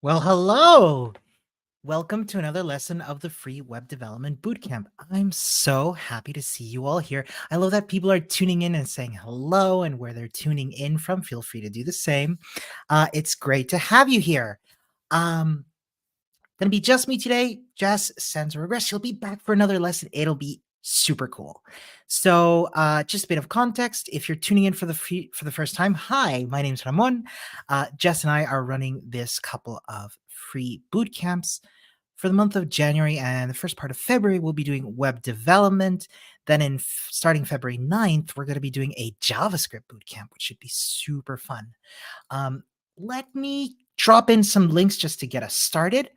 Well, hello. Welcome to another lesson of the free web development bootcamp. I'm so happy to see you all here. I love that people are tuning in and saying hello, and where they're tuning in from, feel free to do the same. It's great to have you here. Um, Gonna be just me today. Jess sends a regress. She'll be back for another lesson. It'll be super cool. So, just a bit of context. If you're tuning in for the first time, hi, my name's Ramon. Jess and I are running this couple of free boot camps for the month of January, and the first part of February. We'll be doing web development. Then, starting February 9th, we're going to be doing a JavaScript boot camp, which should be super fun. Let me drop in some links just to get us started.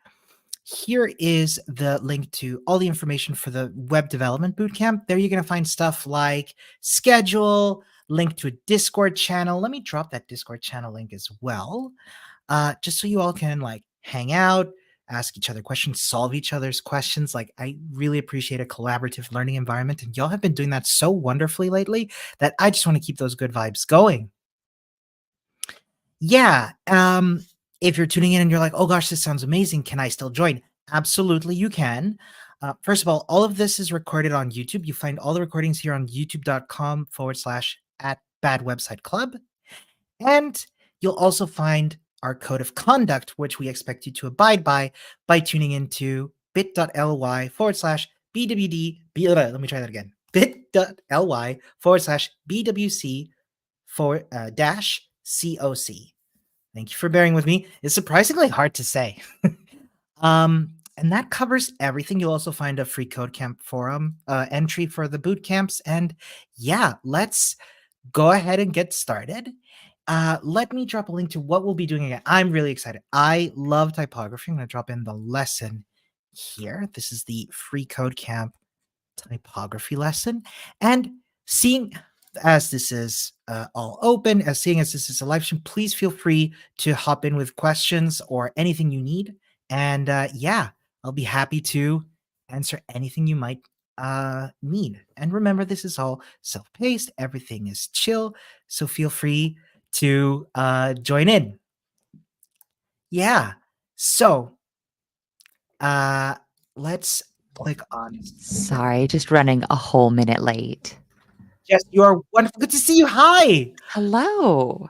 Here is the link to all the information for the web development bootcamp. There you're going to find stuff like schedule, link to a Discord channel. Let me drop that Discord channel link as well, just so you all can like hang out, ask each other questions, solve each other's questions. Like, I really appreciate a collaborative learning environment, and y'all have been doing that so wonderfully lately that I just want to keep those good vibes going. Yeah. If you're tuning in and you're like, oh gosh, this sounds amazing, can I still join? Absolutely, you can. First of all of this is recorded on YouTube. You find all the recordings here on youtube.com/at bad website club. And you'll also find our code of conduct, which we expect you to abide by tuning into bit.ly/BWD. Let me try that again. bit.ly/BWC dash COC. Thank you for bearing with me. It's surprisingly hard to say. And that covers everything. You'll also find a free code camp forum entry for the boot camps. And yeah, let's go ahead and get started. Let me drop a link to what we'll be doing again. I'm really excited. I love typography. I'm going to drop in the lesson here. This is the free code camp typography lesson. And seeing as this is all open, seeing as this is a live stream, please feel free to hop in with questions or anything you need. And yeah, I'll be happy to answer anything you might need. And remember, this is all self-paced. Everything is chill. So feel free to join in. Yeah. So let's click on. Sorry, just running a whole minute late. Yes, you are wonderful. Good to see you. Hi. Hello.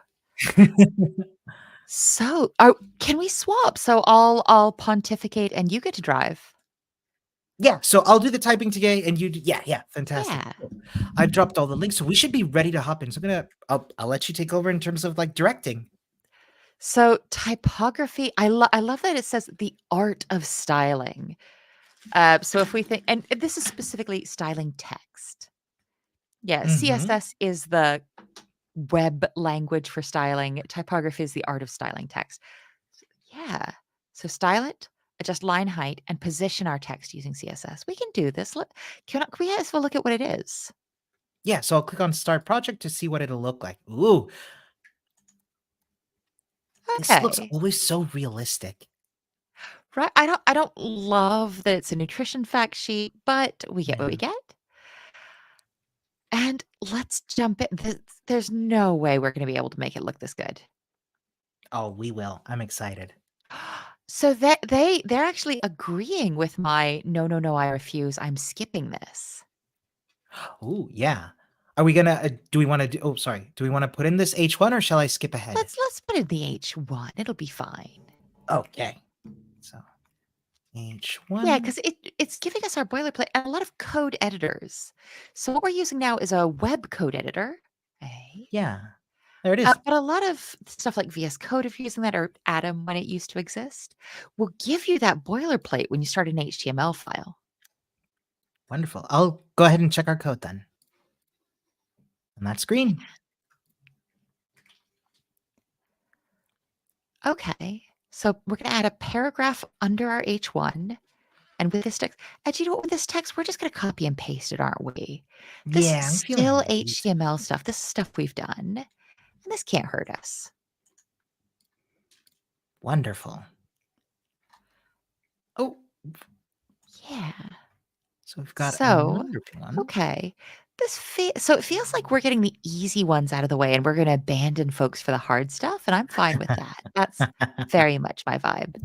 So, can we swap? So I'll pontificate and you get to drive. Yeah, so I'll do the typing today, and you do. Yeah, fantastic. Yeah. Cool. I've dropped all the links, so we should be ready to hop in. So I'll let you take over in terms of like directing. So typography, I love that it says the art of styling. So if we think, and this is specifically styling text. Yeah, CSS is the web language for styling. Typography is the art of styling text. Yeah. So style it, adjust line height, and position our text using CSS. We can do this. Can we have a look at what it is? Yeah, so I'll click on Start Project to see what it'll look like. Ooh, this looks Okay. always so realistic. Right. I don't love that it's a nutrition fact sheet, but we get what we get. And let's jump in. There's no way we're going to be able to make it look this good. Oh, we will. I'm excited. So that they're actually agreeing with my no, I refuse. I'm skipping this. Ooh, yeah. Are we gonna? Do we want to do? Oh, sorry. Do we want to put in this H1 or shall I skip ahead? Let's put in the H1. It'll be fine. Okay. So H1. Yeah, because it's giving us our boilerplate and a lot of code editors. So what we're using now is a web code editor. Okay. Yeah. There it is. But a lot of stuff like VS Code, if you're using that, or Atom when it used to exist, will give you that boilerplate when you start an HTML file. Wonderful. I'll go ahead and check our code then. On that screen. Okay. So we're going to add a paragraph under our H1. And with this text, and you know what, with this text, we're just going to copy and paste it, aren't we? This Yeah, I'm is feeling still light. HTML stuff. This is stuff we've done. And this can't hurt us. Wonderful. Oh. Yeah. So we've got another one. Okay. So it feels like we're getting the easy ones out of the way, and we're gonna abandon folks for the hard stuff, and I'm fine with that. That's very much my vibe.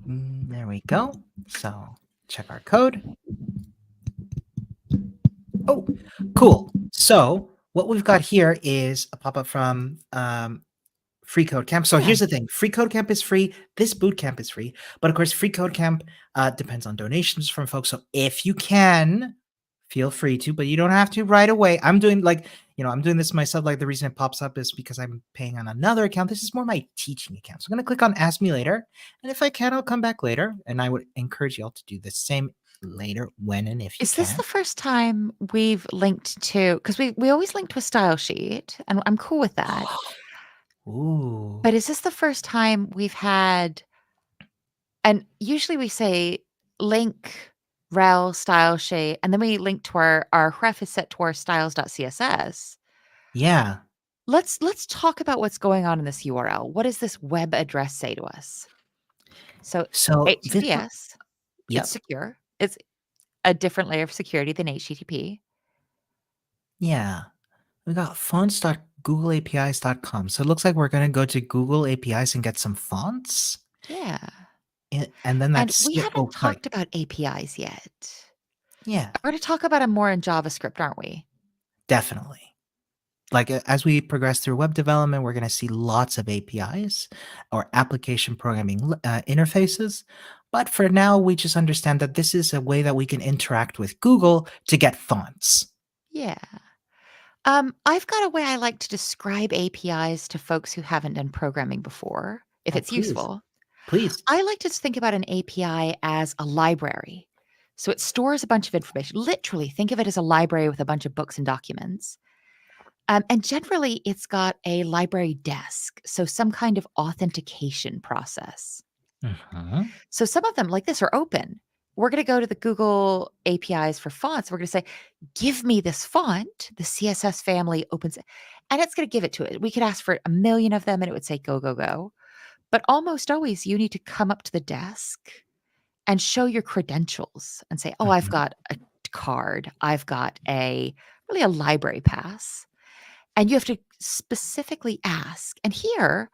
There we go. So check our code. Oh, cool. So what we've got here is a pop-up from Free Code Camp. So Yeah. here's the thing: Free Code Camp is free. This boot camp is free, but of course, Free Code Camp depends on donations from folks. So if you can, feel free to, but you don't have to right away. I'm doing I'm doing this myself. Like the reason it pops up is because I'm paying on another account. This is more my teaching account. So I'm gonna click on Ask Me Later, and if I can, I'll come back later. And I would encourage you all to do the same later when and if you Is this can. the first time we've linked to, because we always link to a style sheet, and I'm cool with that. Ooh, But is this the first time we've had, and usually we say link rel style sheet, and then we link to our ref is set to our styles.css. yeah. Let's talk about what's going on in this URL. What does this web address say to us? So So this one, HTTPS, it's yep, secure. It's a different layer of security than HTTP. yeah. We got fonts.googleapis.com. So it looks like we're gonna go to Google APIs and get some fonts. Yeah. And then And that's we it. haven't Oh, sorry. talked about APIs yet. Yeah, We're going to talk about them more in JavaScript, aren't we? definitely. Like as we progress through web development, we're gonna see lots of APIs or application programming interfaces. But for now, we just understand that this is a way that we can interact with Google to get fonts. Yeah. I've got a way I like to describe APIs to folks who haven't done programming before, if Oh, it's please, useful. please. I like to think about an API as a library. So it stores a bunch of information. Literally, think of it as a library with a bunch of books and documents. And generally, it's got a library desk, so some kind of authentication process. Mhm. So some of them, like this, are open. We're going to go to the Google APIs for fonts. We're going to say, give me this font. The CSS family opens it, and it's going to give it to it. We could ask for a million of them, and it would say, go, go, go. But almost always, you need to come up to the desk and show your credentials and say, oh, I've Mhm. got a card. I've got really a library pass. And you have to specifically ask. And here,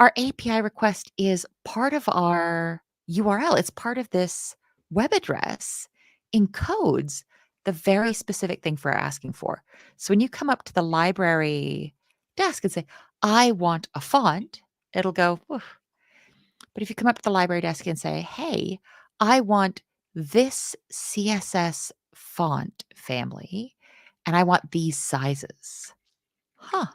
our API request is part of our URL. It's part of this web address encodes the very specific thing for asking for. So when you come up to the library desk and say, I want a font, it'll go, "Oof." But if you come up to the library desk and say, hey, I want this CSS font family and I want these sizes. Huh.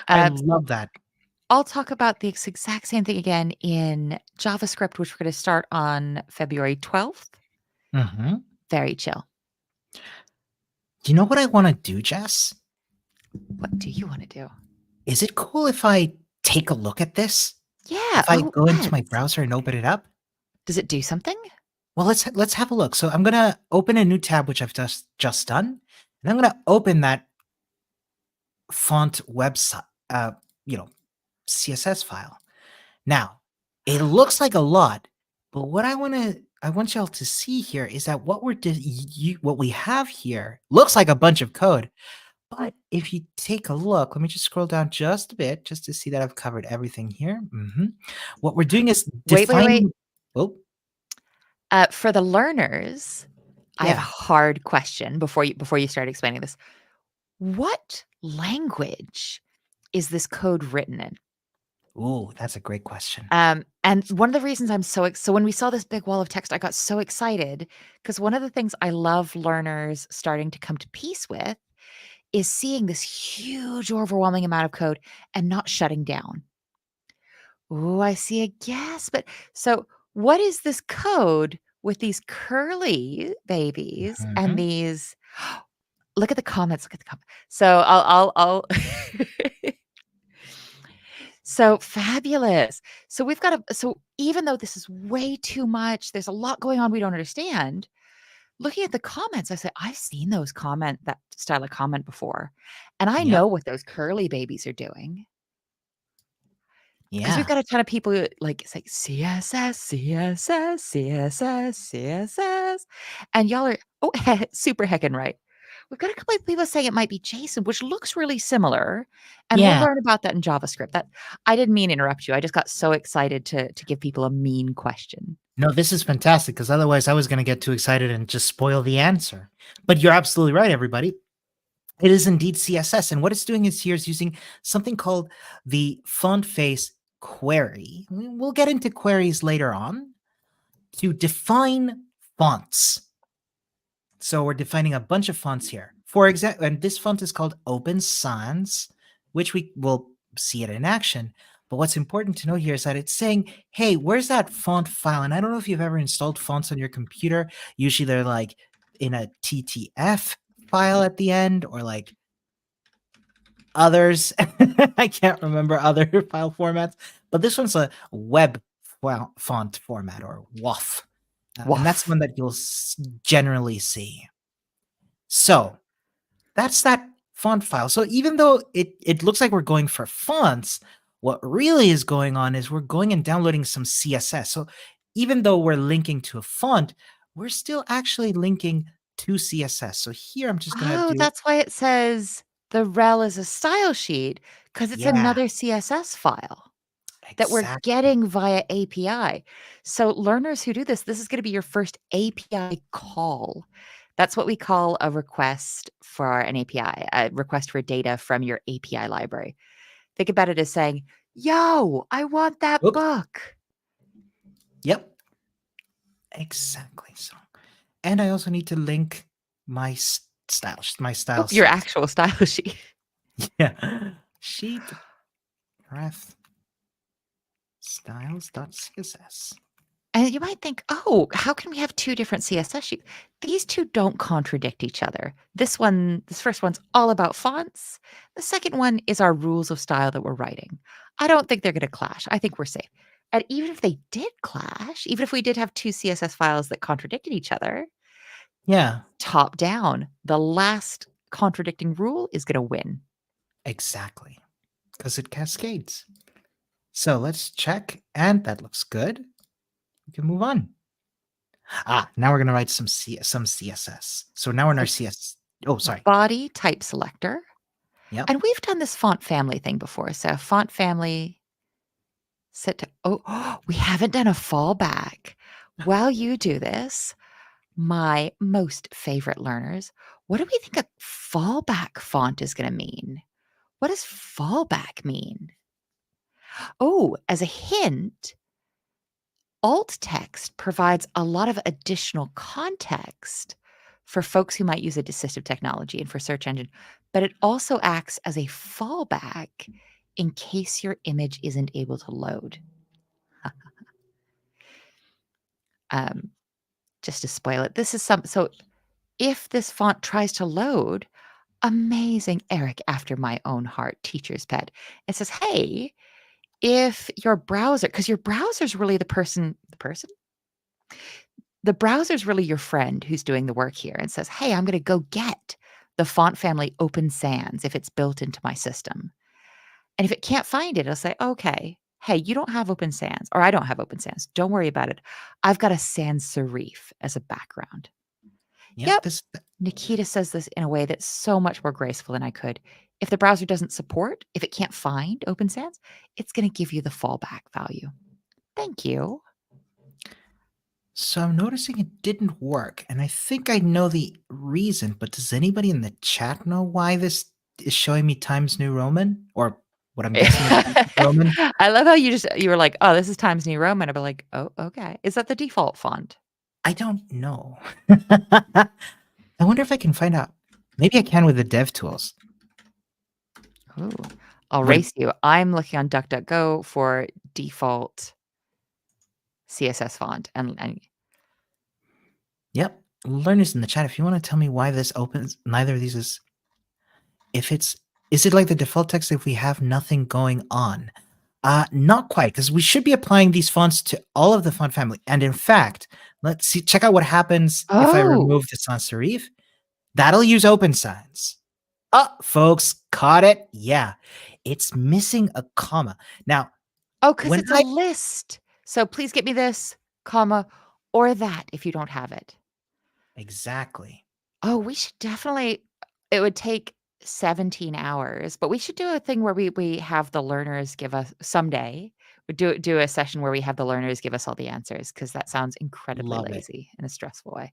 I Uh, love that. I'll talk about the exact same thing again in JavaScript, which we're going to start on February 12th. Mhm. Very chill. Do you know what I wanna do, Jess? What do you want to do? Is it cool if I take a look at this? Yeah. If I Oh, go into my let's. browser and open it up? Does it do something? Well, let's have a look. So I'm gonna open a new tab, which I've just done, and I'm gonna open that font website, you know, CSS file. Now, it looks like a lot, but what I want y'all to see here is that what we have here looks like a bunch of code. But if you take a look, let me just scroll down just a bit just to see that I've covered everything here. What we're doing is Wait, wait, wait. defining. Oh, For the learners, I have a yeah. hard question before you start explaining this. What language is this code written in? Ooh, that's a great question. And one of the reasons I'm so when we saw this big wall of text, I got so excited because one of the things I love learners starting to come to peace with is seeing this huge, overwhelming amount of code and not shutting down. Oh, I see a yes, but so what is this code with these curly babies and Mhm. these? Look at the comments. Look at the comments. So I'll So fabulous. So we've got so even though this is way too much, there's a lot going on we don't understand. Looking at the comments, I say, I've seen that style of comment before. And I Yep. know what those curly babies are doing. 'Cause we've Yeah. got a ton of people who, like, it's like, "CSS, CSS, CSS, CSS," and y'all are super heckin' right. We've got a couple of people saying it might be JSON, which looks really similar, and we'll Yeah. learn about that in JavaScript. That I didn't mean to interrupt you, I just got so excited to give people a mean question. No, this is fantastic because otherwise I was going to get too excited and just spoil the answer. But you're absolutely right, everybody. It is indeed CSS. And what it's doing is here is using something called the font face query. We'll get into queries later on to define fonts. So we're defining a bunch of fonts here. For example, and this font is called Open Sans, which we will see it in action. But what's important to know here is that it's saying, hey, where's that font file? And I don't know if you've ever installed fonts on your computer. Usually they're like in a TTF file at the end or like others. I can't remember other file formats, but this one's a web font format or WOF. And that's Woof. one that you'll generally see. So that's that font file. So even though it looks like we're going for fonts, what really is going on is we're going and downloading some CSS. So even though we're linking to a font, we're still actually linking to CSS. So here I'm just gonna Oh, do, that's why it says the rel is a style sheet, because it's yeah, another CSS file that we're exactly. getting via API. So learners who do this is gonna be your first API call. That's what we call a request for an API, a request for data from your API library. Think about it as saying, "Yo, I want that Oops. book." Yep, exactly. So, and I also need to link my my Oh, style your sheet. actual style sheet. Yeah, sheet ref styles.css. And you might think, "Oh, how can we have 2 different CSS sheets?" These 2 don't contradict each other. This first one's all about fonts. The second one is our rules of style that we're writing. I don't think they're gonna clash. I think we're safe. And even if they did clash, even if we did have 2 CSS files that contradicted each other, Yeah, top down, the last contradicting rule is gonna win. exactly. Because it cascades. So let's check, and that looks good. We can move on. Now we're gonna write some CSS. So now we're in our So CS. Oh, sorry. body type selector, Yep. and we've done this font family thing before. So font family set to we haven't done a fallback. While you do this, my most favorite learners, what do we think a fallback font is gonna mean? What does fallback mean? Oh, as a hint, alt text provides a lot of additional context for folks who might use assistive technology and for search engine, but it also acts as a fallback in case your image isn't able to load. Um, just to spoil it, this is so if this font tries to load, amazing Eric after my own heart, teacher's pet. It says, "Hey, if your browser, because your browser's really the browser's really your friend who's doing the work here and says, "Hey, I'm gonna go get the font family Open Sans if it's built into my system." And if it can't find it, it'll say, "Okay, hey, you don't have Open Sans, or I don't have Open Sans. Don't worry about it. I've got a sans serif as a background." Yep. Yep. Nikita says this in a way that's so much more graceful than I could. If the browser doesn't support, if it can't find Open Sans, it's gonna give you the fallback value. Thank you. So I'm noticing it didn't work, and I think I know the reason, but does anybody in the chat know why this is showing me Times New Roman? Or what I'm guessing is Times New Roman? I love how you were like, "Oh, this is Times New Roman." I'd be like, "Oh, okay." Is that the default font? I don't know. I wonder if I can find out. Maybe I can with the dev tools. Ooh, I'll What? race you. I'm looking on DuckDuckGo for default CSS font, and Yep. Learners in the chat, if you want to tell me why this opens, neither of these is, if it's, is it like the default text if we have nothing going on? Not quite, because we should be applying these fonts to all of the font family. And in fact, let's see, check out what happens if I oh, remove the sans serif. That'll use open sans. Oh, folks, caught it? Yeah, it's missing a comma. Now, Oh, because When it's a I list. So please get me this, comma, or that if you don't have it. exactly. Oh, we should definitely it would take 17 hours, but we should do a thing where we have the learners give us someday, we do a session where we have the learners give us all the answers because that sounds incredibly Love it. lazy in a stressful way.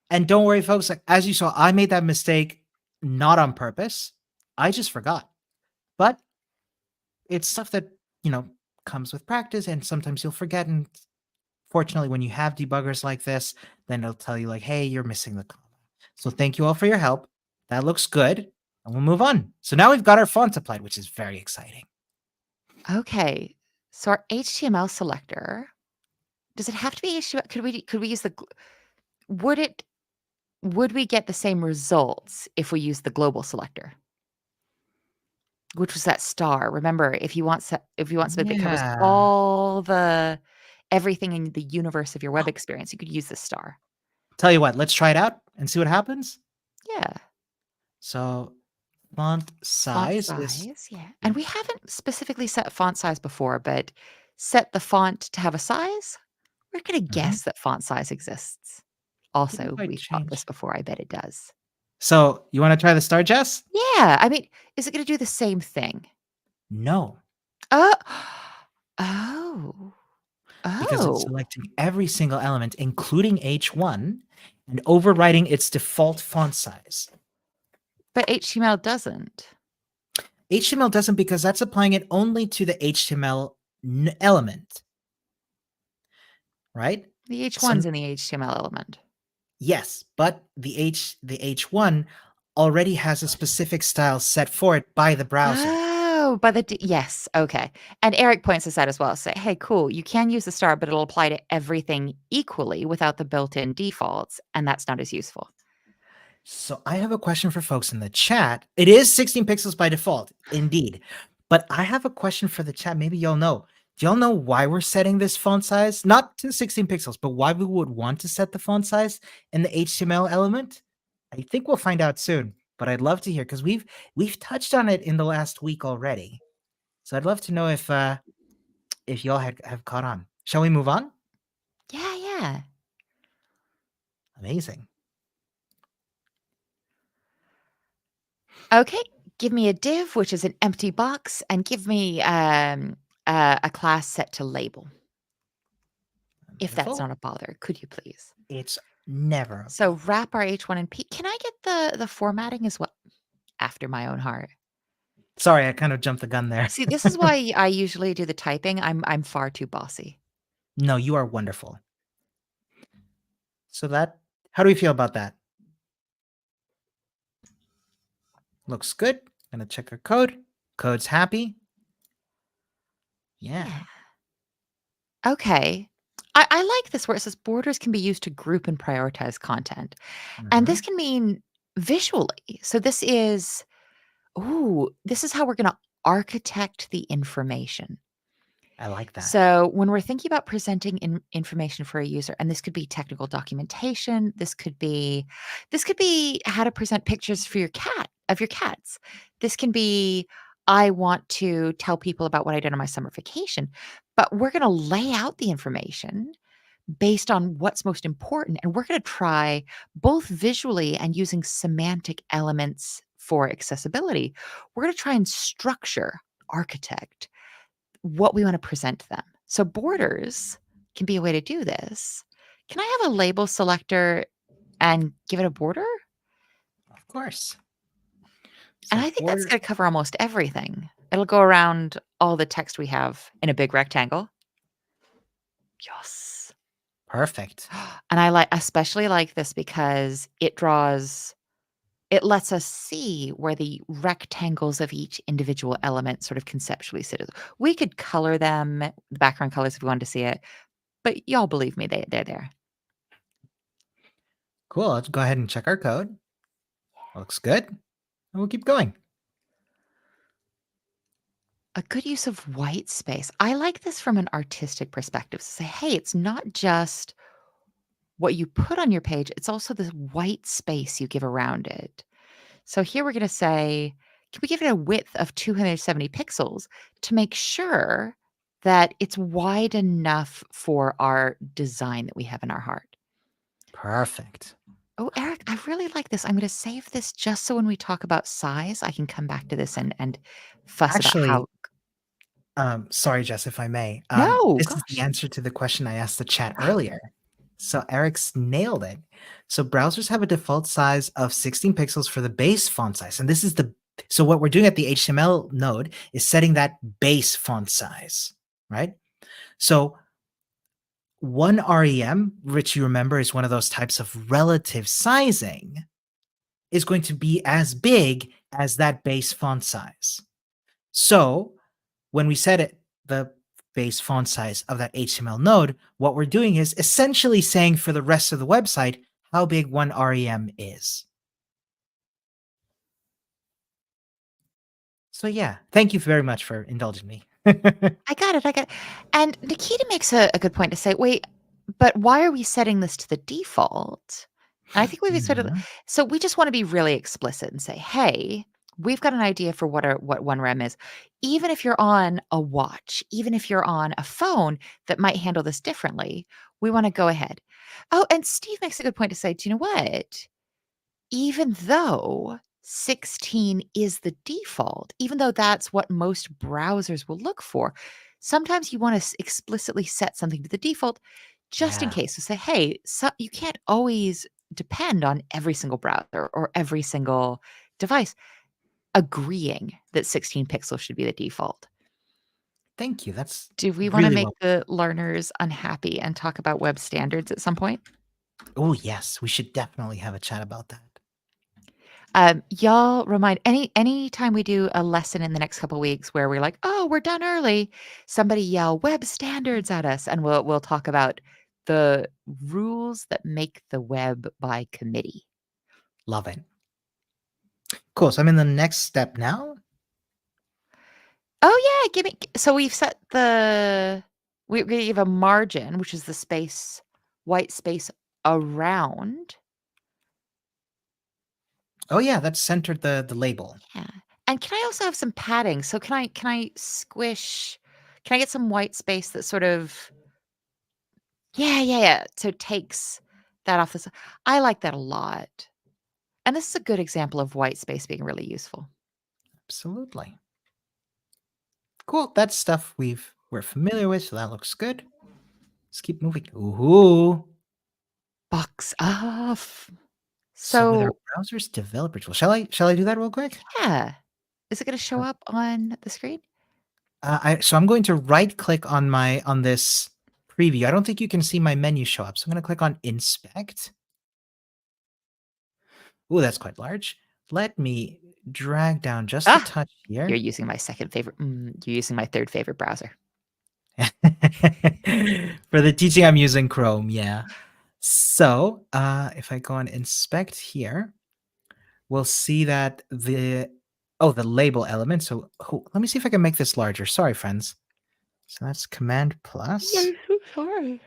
And don't worry, folks, like, as you saw, I made that mistake not on purpose. I just forgot. But it's stuff that, you know, comes with practice, and sometimes you'll forget, and fortunately, when you have debuggers like this, then it'll tell you like, "Hey, you're missing the comma." So thank you all for your help. That looks good, and we'll move on. So now we've got our fonts applied, which is very exciting. Okay. So our HTML selector, does it have to be HTML? Could we use the would it would we get the same results if we use the global selector? Which was that star. Remember, if you want something that covers Yeah. all the everything in the universe of your web experience, you could use this star. Tell you what, let's try it out and see what happens. Yeah. So font Font size is size, yeah. And we haven't specifically set font size before, but set the font to have a size? We're gonna mhm. guess that font size exists. Didn't Also, quite we've taught this change. before, I bet it does. So you want to try the star, Jess? Yeah, I mean, is it gonna do the same thing? No, Oh. Oh. because it's Oh. selecting every single element, including H1, and overriding its default font size. But HTML doesn't. HTML doesn't, because that's applying it only to the HTML element, right? The So H1's in the HTML element. yes, but the H1 already has a specific style set for it by the browser. Oh, by the yes, okay. And Eric points this out as well. Say, hey, cool. You can use the star, but it'll apply to everything equally without the built-in defaults, and that's not as useful. So I have a question for folks in the chat. It is 16 pixels by default, indeed. But I have a question for the chat. Maybe y'all know. Do y'all know why we're setting this font size? Not to 16 pixels, but why we would want to set the font size in the HTML element? I think we'll find out soon, but I'd love to hear, because we've touched on it in the last week already. So I'd love to know if y'all have caught on. Shall we move on? Yeah, yeah. Amazing. Okay, give me a div, which is an empty box, and give me a class set to label. If that's Beautiful. not a bother, could you please? It's never a So bother. wrap our H1 and P. Can I get the formatting as well? After my own heart. Sorry, I kind of jumped the gun there. See, this is why I usually do the typing. I'm far too bossy. No, you are wonderful. So that, how do we feel about that? Looks good. Gonna check our code. Code's happy. Yeah. Yeah. Okay. I like this where it says borders can be used to group and prioritize content. And this Mhm. can mean visually. So this is how we're going to architect the information. I like that. So when we're thinking about presenting information for a user, and this could be technical documentation, this could be how to present pictures for your cats. This can be I want to tell people about what I did on my summer vacation. But we're going to lay out the information based on what's most important, and we're going to try both visually and using semantic elements for accessibility. We're going to try and structure, architect what we want to present to them. So borders can be a way to do this. Can I have a label selector and give it a border? Of course. And So I think that's border, going to cover almost everything. It'll go around all the text we have in a big rectangle. Yes. perfect. And especially like this because it lets us see where the rectangles of each individual element sort of conceptually sit. We could color them, the background colors if we wanted to see it, but y'all believe me, they're there. Cool. Let's go ahead and check our code. Looks good. And we'll keep going. A good use of white space. I like this from an artistic perspective. To say, hey, it's not just what you put on your page, it's also the white space you give around it. So here we're going to say, can we give it a width of 270 pixels to make sure that it's wide enough for our design that we have in our heart. Perfect. Oh, Eric, I really like this. I'm gonna save this just so when we talk about size, I can come back to this and fuss about how. Actually, sorry, Jess, if I may. No, This is the gosh. answer to the question I asked the chat earlier. So Eric's nailed it. So browsers have a default size of 16 pixels for the base font size. And this is the so what we're doing at the HTML node is setting that base font size, right? So one REM, which you remember is one of those types of relative sizing, is going to be as big as that base font size. So when we set it the base font size of that HTML node, what we're doing is essentially saying for the rest of the website how big one REM is. So yeah, thank you very much for indulging me. I got it, I got it. And Nikita makes a good point to say, "Wait, but why are we setting this to the default?" And I think we've sort of Mhm. so we just wanna be really explicit and say, "Hey, we've got an idea for what 1 rem is." Even if you're on a watch, even if you're on a phone that might handle this differently, we wanna go ahead. Oh, and Steve makes a good point to say, "Do you know what? Even though 16 is the default, even though that's what most browsers will look for, sometimes you want to explicitly set something to the default just in Yeah, case. So say, hey, so you can't always depend on every single browser or every single device agreeing that 16 pixels should be the default. thank you. That's Do we want to really make well. the learners unhappy and talk about web standards at some point? Oh yes, we should definitely have a chat about that. Y'all remind any time we do a lesson in the next couple weeks where we're like, "Oh, we're done early," somebody yell web standards at us, and we'll talk about the rules that make the web by committee. Love it. Cool. So I'm in the next step now. Oh yeah, give me so we've set we give a margin, which is the space, white space around. Oh yeah, that's centered the label. Yeah. And can I also have some padding? So can I squish can I get some white space that sort of yeah. So it takes that off the s I like that a lot. And this is a good example of white space being really useful. Absolutely. Cool. That's stuff we're familiar with, so that looks good. Let's keep moving. Ooh. Box off. So with our So, browser's developer tool, shall I do that real quick? yeah. Is it gonna show Per- up on the screen? so I'm going to right click on this preview. I don't think you can see my menu show up. So I'm going to click on inspect. Ooh, that's quite large. Let me drag down just a Ah, touch you're here. using my second favorite you're using my third favorite browser. For the teaching, I'm using Chrome. Yeah. So if I go on inspect here, we'll see that the label element. So let me see if I can make this larger. Sorry, friends. So that's Command plus. I'm so sorry.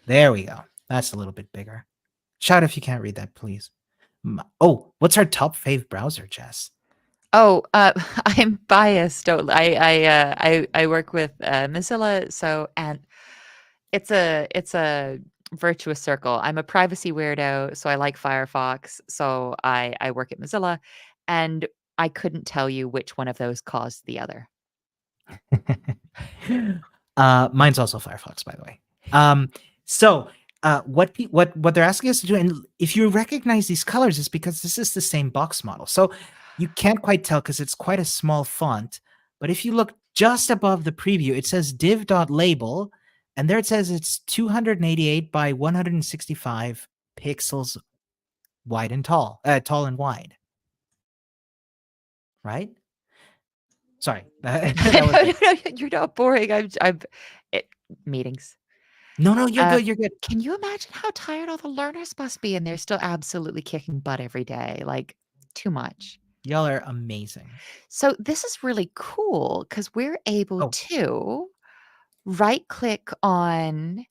There we go. That's a little bit bigger. Shout if you can't read that, please. Oh, what's our top fave browser, Jess? Oh, I'm biased. Don't I work with, Mozilla, so and it's a virtuous circle. I'm a privacy weirdo, so I like Firefox, so I work at Mozilla, and I couldn't tell you which one of those caused the other. Mine's also Firefox, by the way. So what they're asking us to do, and if you recognize these colors, is because this is the same box model. So you can't quite tell because it's quite a small font. But if you look just above the preview, it says div.label, and there it says it's 288 by 165 pixels wide and tall and wide, right? Sorry, that was it. No, you're not boring. I'm it meetings. No, you're Uh, good. You're good. can you imagine how tired all the learners must be, and they're still absolutely kicking butt every day, like, too much. Y'all are amazing. So this is really cool because 'cause we're able Oh, to right click on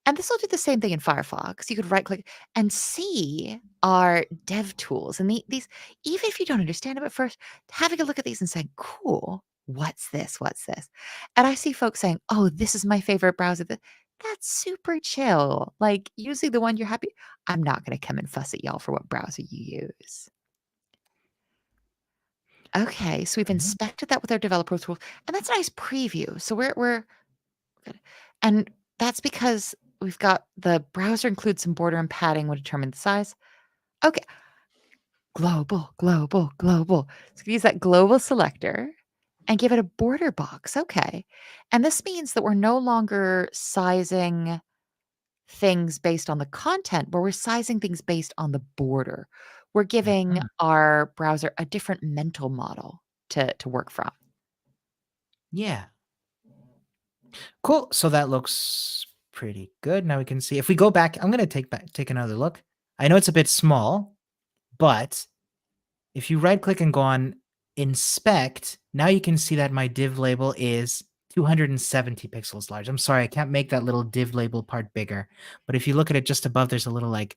and this will do the same thing in Firefox. You could right click and see our dev tools and these even if you don't understand them at first, having a look at these and saying, "Cool." What's this? What's this? And I see folks saying, "Oh, this is my favorite browser." That's super chill. Like using the one you're happy. I'm not going to come and fuss at y'all for what browser you use. Okay, so we've Mhm. inspected that with our developer tools, and that's a nice preview. So we're good. And that's because we've got the browser includes some border and padding will determine the size. Okay, global, global, global. So we use that global selector and give it a border box. Okay. And this means that we're no longer sizing things based on the content, but we're sizing things based on the border. We're giving Mhm. our browser a different mental model to work from. Yeah. Cool. So that looks pretty good. Now we can see if we go back, I'm gonna take another look. I know it's a bit small, but if you right click and go on inspect, now you can see that my div label is 270 pixels large. I'm sorry, I can't make that little div label part bigger. But if you look at it just above, there's a little like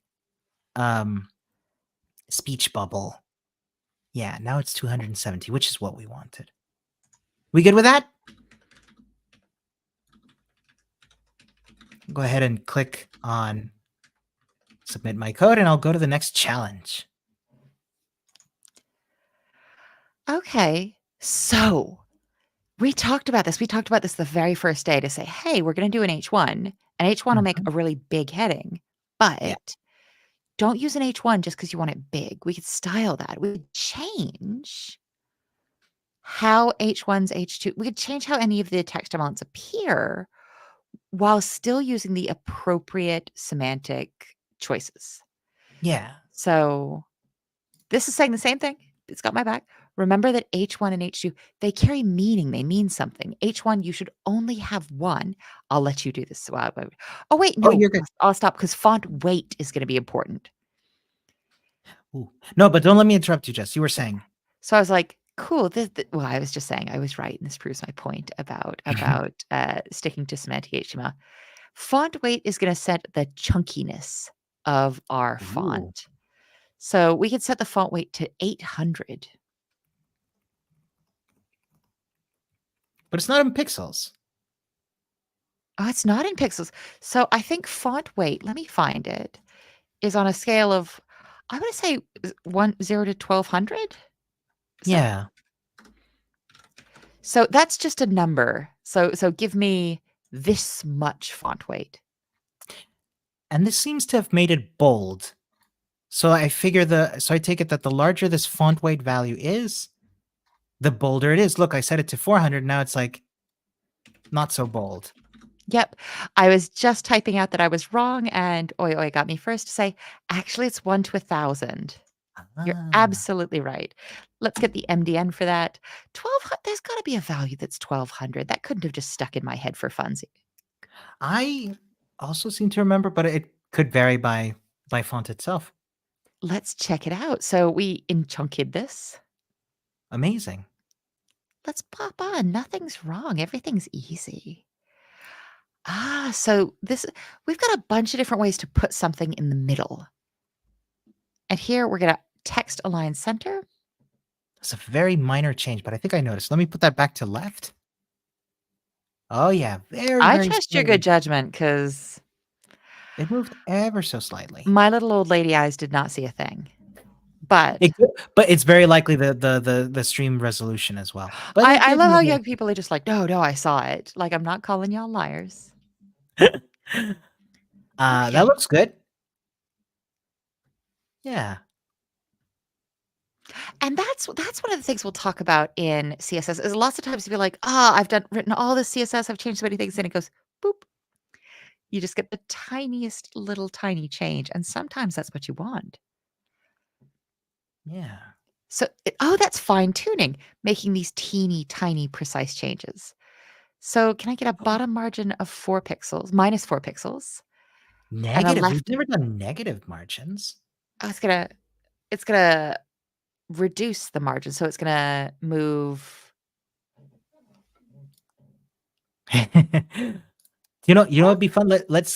um speech bubble. Yeah, now it's 270, which is what we wanted. We good with that? Go ahead and click on submit my code and I'll go to the next challenge. Okay. So we talked about this. We talked about this the very first day to say, hey, we're going to do an H1, and H1 will make Mhm. a really big heading, Yeah. but don't use an H1 just because you want it big. We could style that. We could change how H1's H2, we could change how any of the text amounts appear while still using the appropriate semantic choices. Yeah. So this is saying the same thing. It's got my back. Remember that H1 and H2, they carry meaning. They mean something. H1, you should only have one. I'll let you do this. Oh, wait, Oh, no, you're good. I'll stop because font weight is going to be important. Ooh. No, but don't let me interrupt you, Jess. You were saying. So I was like, cool. Well, I was just saying I was right, and this proves my point about sticking to semantic HTML. Font weight is going to set the chunkiness of our Ooh. font. So we could set the font weight to 800. But it's not in pixels. Oh, it's not in pixels. So I think font weight, let me find it, is on a scale of, I'm going to say 0 to 1200. Is that Yeah. so? That's just a number. So give me this much font weight. And this seems to have made it bold. So I take it that the larger this font weight value is, the bolder it is. Look, I set it to 400. Now it's like not so bold. Yep. I was just typing out that I was wrong, and oi oi got me first to say, actually, it's 1 to 1,000. You're Ah, absolutely right. Let's get the MDN for that. 1200, there's got to be a value that's 1200. That couldn't have just stuck in my head for funsies. I also seem to remember, but it could vary by font itself. Let's check it out. So we enchunked this. Amazing. Let's pop on. Nothing's wrong. Everything's easy. So this we've got a bunch of different ways to put something in the middle. And here we're gonna text align center. It's a very minor change, but I think I noticed. Let me put that back to left. Oh yeah, very, I very trust your good slightly. judgment because It moved ever so slightly. my little old lady eyes did not see a thing. But But it's very likely the stream resolution as well. But it I did love how move young people are just like, no, no, I saw it. Like I'm not calling y'all liars. it. That Okay. looks good. Yeah. And that's one of the things we'll talk about in CSS is lots of times you'll be like, I've written all this CSS, I've changed so many things, and it goes boop. You just get the tiniest little tiny change, and sometimes that's what you want. Yeah. So, that's fine tuning, making these teeny tiny precise changes. So, can I get a bottom margin of 4 pixels, minus 4 pixels, and a Negative. We've left? never done negative margins. Oh, it's gonna reduce the margin, so it's gonna move. You know what'd be fun? Let's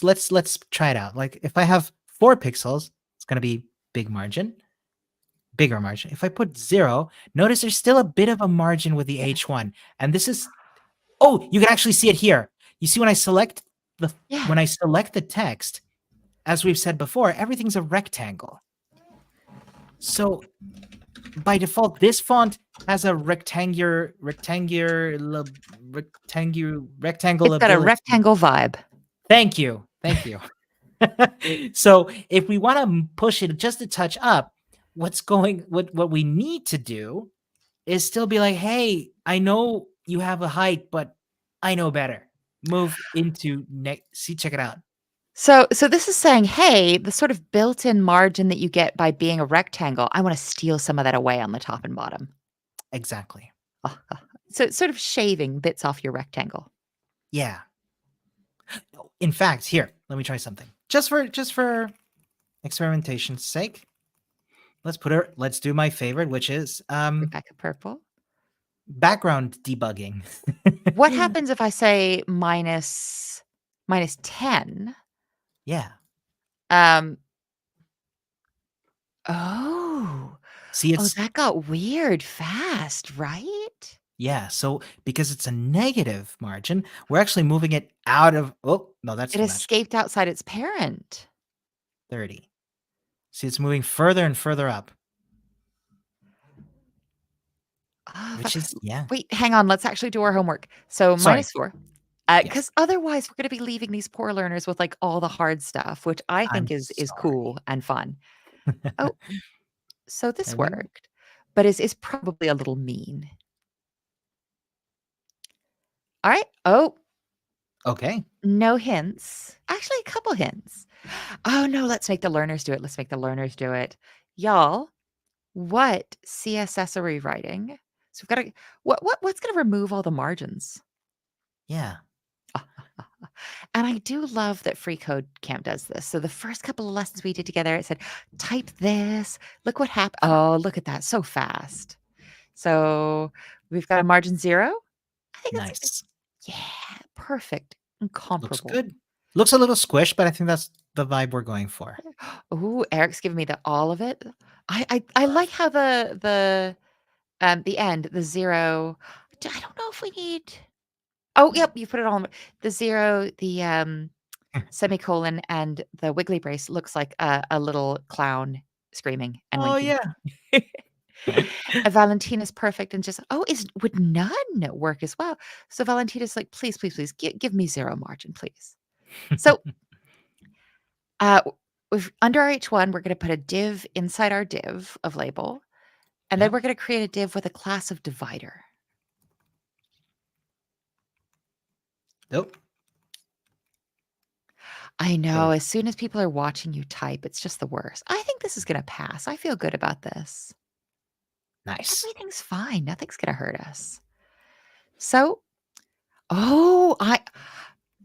try it out. Like if I have 4 pixels, it's gonna be big margin. bigger margin. If I put 0, notice there's still a bit of a margin with the Yeah. H1. And this is oh, you can actually see it here. You see when I select Yeah. the text, as we've said before, everything's a rectangle. So by default, this font has a rectangle It's got a ability. rectangle vibe. Thank you. Thank you. So if we want to push it just a touch up, what we need to do is still be like, hey, I know you have a height, but I know better. Move into next. See, check it out. So this is saying, "Hey, the sort of built-in margin that you get by being a rectangle, I wanna steal some of that away on the top and bottom." Exactly. So it's sort of shaving bits off your rectangle. Yeah. In fact, here, let me try something. Just for experimentation's sake, let's do my favorite, which is Rebecca Purple. background debugging. What happens if I say minus 10? Yeah. Um, oh. See, Oh, it's that got weird fast, right? yeah. So because it's a negative margin, we're actually moving it out of. Oh no, that's It too much. escaped outside its parent. 30. See, it's moving further and further up, Oh, fu which is yeah. wait, hang on, let's actually do our homework. So Sorry. -4, Yes. because otherwise we're gonna be leaving these poor learners with, like, all the hard stuff, which I I'm think is cool sorry. and fun. Oh, so this There we go. worked, but is probably a little mean. Alright. Oh, Okay. no hints. Actually, a couple hints. Oh, no, let's make the learners do it, let's make the learners do it. Y'all, what CSS are we writing? So we've gotta what's gonna remove all the margins? Yeah. And I do love that Free Code Camp does this. So the first couple of lessons we did together, it said, type this. Look what happened. Oh, look at that. So fast. So we've got a margin 0. I think that's Nice. yeah, perfect. Looks Incomparable. good. Looks a little squished, but I think that's the vibe we're going for. Oh, Eric's giving me the all of it. I like how the end, the 0. I don't know if we need. Oh, yep, you put it on the 0, the semicolon, and the wiggly brace looks like a little clown screaming and Oh winking. yeah. Valentina's perfect and just, "Oh, is would none work as well?" So Valentina's like, "Please, please, please, give me 0 margin, please." So, w under our H1, we're gonna put a div inside our div of label, and then Yep. we're gonna create a div with a class of divider. Nope. I There we know, go. as soon as people are watching you type, it's just the worst. I think this is gonna pass. I feel good about this. Nice. Everything's fine. Nothing's gonna hurt us. So, oh, I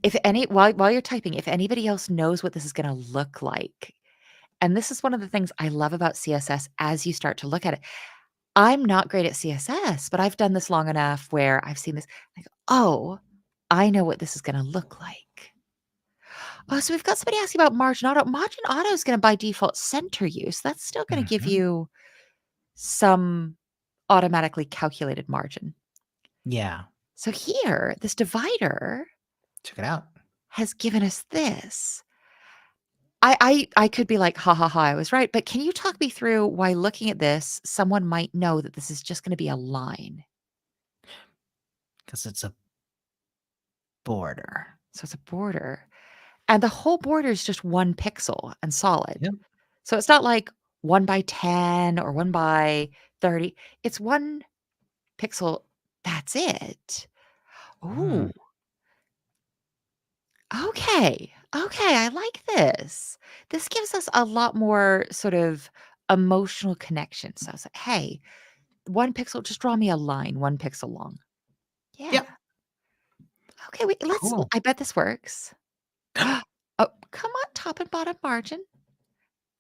if any while you're typing, if anybody else knows what this is gonna look like, and this is one of the things I love about CSS as you start to look at it. I'm not great at CSS, but I've done this long enough where I've seen this, like, "Oh, I know what this is gonna look like." Oh, so we've got somebody asking about margin auto. Margin auto is gonna by default center you, so that's still gonna give Mhm. you some automatically calculated margin. Yeah. So here, this divider Check it out. has given us this. I could be like, "Ha, ha, ha, I was right," but can you talk me through why looking at this, someone might know that this is just gonna be a line? Because it's a border. So it's a border, and the whole border is just 1 pixel and solid. Yep. So it's not like 1 by 10 or 1 by 30. It's 1 pixel, that's it. Mm. Ooh, okay, okay, I like this. This gives us a lot more sort of emotional connection. So I was like, "Hey, 1 pixel, just draw me a line 1 pixel long." Yeah. Yep. Okay, wait, Cool. I bet this works. Oh, come on, top and bottom margin.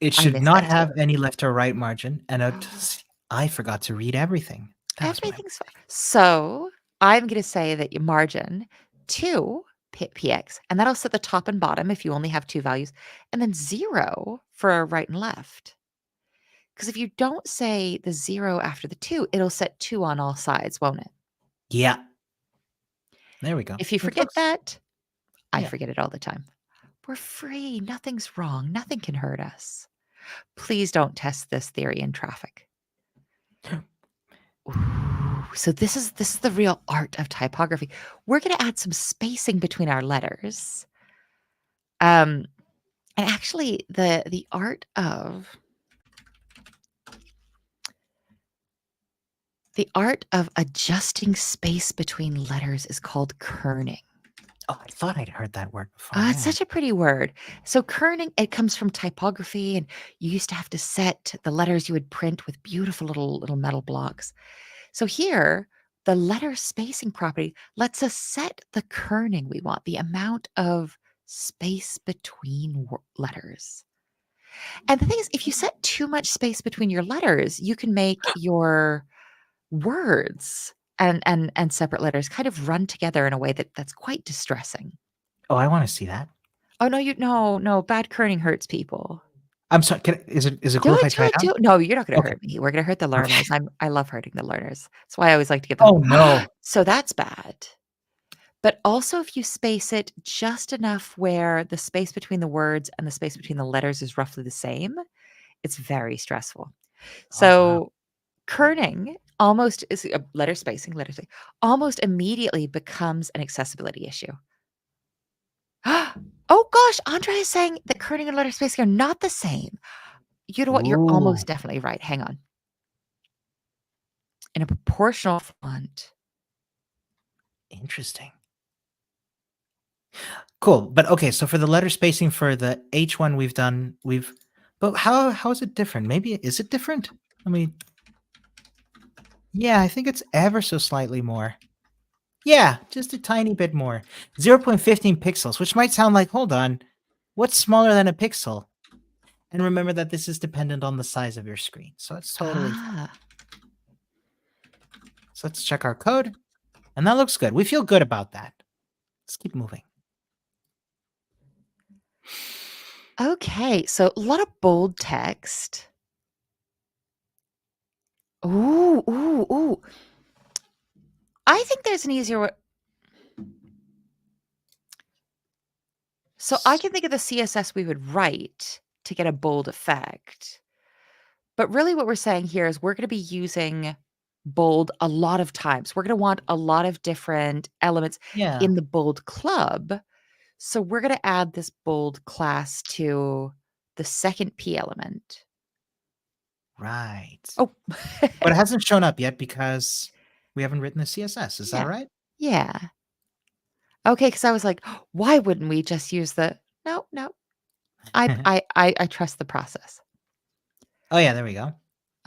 It I should missed not that too. have any left or right margin, and I forgot to read everything. That was my Everything's fine. So, I'm gonna say that your margin 2 px, and that'll set the top and bottom if you only have 2 values, and then 0 for right and left. Because if you don't say the 0 after the 2, it'll set 2 on all sides, won't it? Yeah. There we go. If you It forget looks that, I yeah. forget it all the time. We're free. Nothing's wrong. Nothing can hurt us. Please don't test this theory in traffic. Ooh, so this is the real art of typography. We're going to add some spacing between our letters. And actually the art of adjusting space between letters is called kerning. Oh, I thought I'd heard that word before. It's Yeah. such a pretty word. So kerning, it comes from typography, and you used to have to set the letters you would print with beautiful little metal blocks. So here, the letter spacing property lets us set the kerning we want, the amount of space between letters. And the thing is, if you set too much space between your letters, you can make your words and separate letters kind of run together in a way that's quite distressing. Oh, I want to see that. Oh no, no, bad kerning hurts people. I'm sorry. Is it Do cool if I it, do try it it, out? do it. No, you're not gonna Okay. hurt me. We're gonna hurt the Okay. learners. I love hurting the learners. That's why I always like to get them. Oh no. So that's bad. But also if you space it just enough where the space between the words and the space between the letters is roughly the same, it's very stressful. Oh wow. So kerning almost is letter spacing almost immediately becomes an accessibility issue. Oh gosh, Andre is saying that kerning and letter spacing are not the same. You know what? You're Ooh, almost definitely right. Hang on. In a proportional font. interesting. Cool. But okay, so for the letter spacing for the H1 but how is it different? Maybe is it different? I mean, yeah, I think it's ever so slightly more. Yeah, just a tiny bit more. 0.15 pixels, which might sound like, hold on, what's smaller than a pixel? And remember that this is dependent on the size of your screen. So it's totally fine. Ah, So let's check our code. And that looks good. We feel good about that. Let's keep moving. okay. So a lot of bold text. Ooh, ooh, ooh. I think there's an easier way. So I can think of the CSS we would write to get a bold effect. But really what we're saying here is we're going to be using bold a lot of times. We're going to want a lot of different elements Yeah, in the bold club. So we're going to add this bold class to the second P element. right. Oh, But it hasn't shown up yet because we haven't written the CSS. Is that yeah. right? Yeah. Okay, because I was like, why wouldn't we just use the no, no. I trust the process. Oh, yeah, there we go.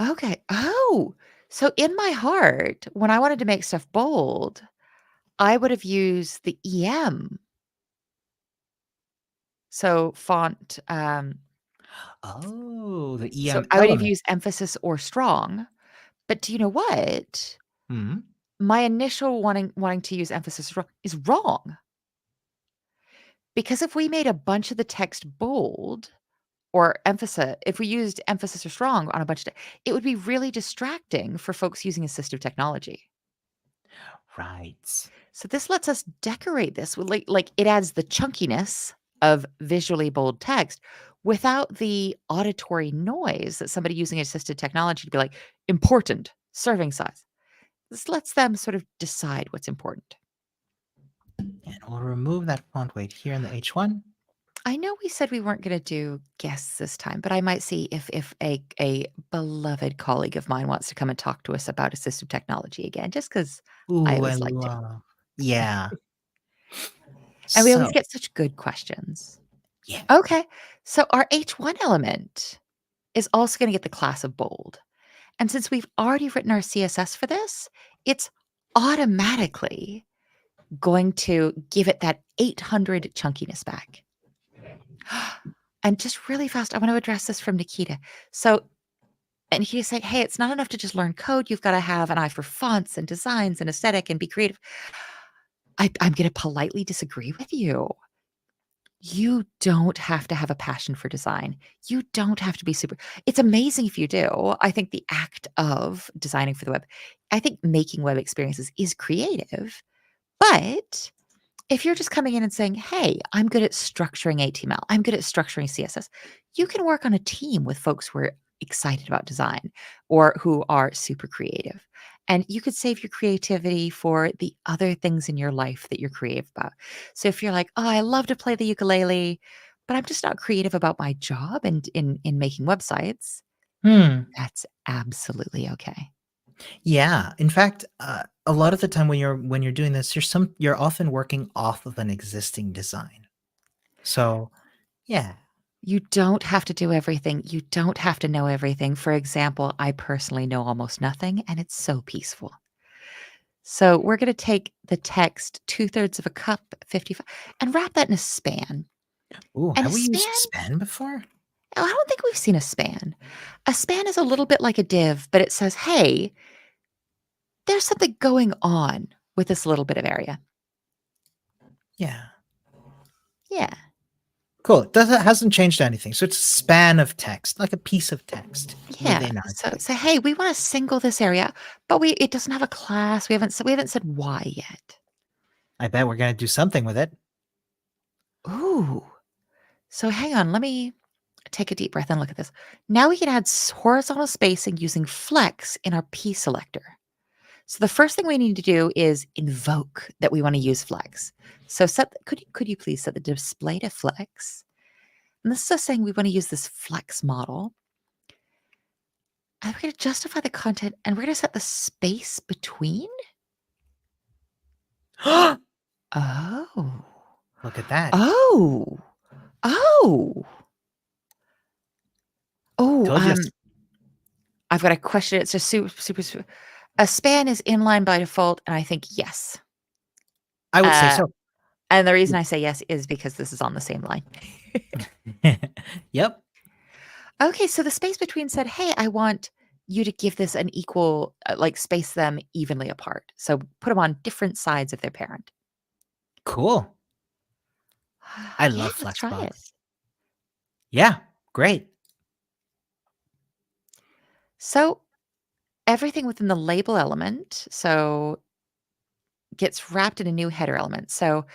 Okay. Oh, so in my heart, when I wanted to make stuff bold, I would have used the EM. So font, Oh, the so EM I would have element. used emphasis or strong. But do you know what? Hmm. My initial wanting to use emphasis is wrong. Because if we made a bunch of the text bold or emphasis, if we used emphasis or strong on a bunch of it would be really distracting for folks using assistive technology. Right. So this lets us decorate this with like it adds the chunkiness of visually bold text without the auditory noise that somebody using assistive technology to be like important serving size. This lets them sort of decide what's important. And we'll remove that font weight here in the H1. I know we said we weren't going to do guests this time, but I might see if a beloved colleague of mine wants to come and talk to us about assistive technology again, just because I Ooh, I always like to. love. Yeah. And we always So, get such good questions. yeah. Okay, so our H1 element is also going to get the class of bold. And since we've already written our CSS for this, it's automatically going to give it that 800 chunkiness back. And just really fast, I want to address this from Nikita. So, and he's saying, hey, it's not enough to just learn code. You've got to have an eye for fonts and designs and aesthetic and be creative. I'm going to politely disagree with you. You don't have to have a passion for design. You don't have to be super it's amazing if you do. I think the act of designing for the web I think making web experiences is creative, but if you're just coming in and saying, "Hey, I'm good at structuring HTML. I'm good at structuring CSS," you can work on a team with folks who are excited about design or who are super creative. And you could save your creativity for the other things in your life that you're creative about. So if you're like, "Oh, I love to play the ukulele, but I'm just not creative about my job and in making websites," Hmm. that's absolutely okay. Yeah. In fact, a lot of the time when you're doing this, you're often working off of an existing design. So, yeah. You don't have to do everything. You don't have to know everything. For example, I personally know almost nothing, and it's so peaceful. So we're going to take the text 2/3 of a cup, 55, and wrap that in a span. Ooh, And a have we span, used span before? oh, I don't think we've seen a span. A span is a little bit like a div, but it says, hey, there's something going on with this little bit of area. Yeah. Yeah. Cool. It hasn't changed anything. So it's a span of text, like a piece of text Yeah. within our So div. say, hey, we want to single this area, but it doesn't have a class. We haven't said why yet. I bet we're gonna do something with it. Ooh. So hang on, let me take a deep breath and look at this. Now we can add horizontal spacing using flex in our P selector. So the first thing we need to do is invoke that we want to use flex. So could you please set the display to flex? And this is us saying we want to use this flex model. And we're going to justify the content and we're going to set the space between. Oh. Look at that. Oh. Oh. Oh, Told you. I've got a question. It's just super. A span is inline by default, and I think yes. I would say Uh, so. and the reason I say yes is because this is on the same line. Yep. Okay, so the space between said, "Hey, I want you to give this an equal, like space them evenly apart. So put them on different sides of their parent." Cool. I Yeah, love let's try it. Flexbox. Yeah, great. So everything within the label element, so gets wrapped in a new header element. So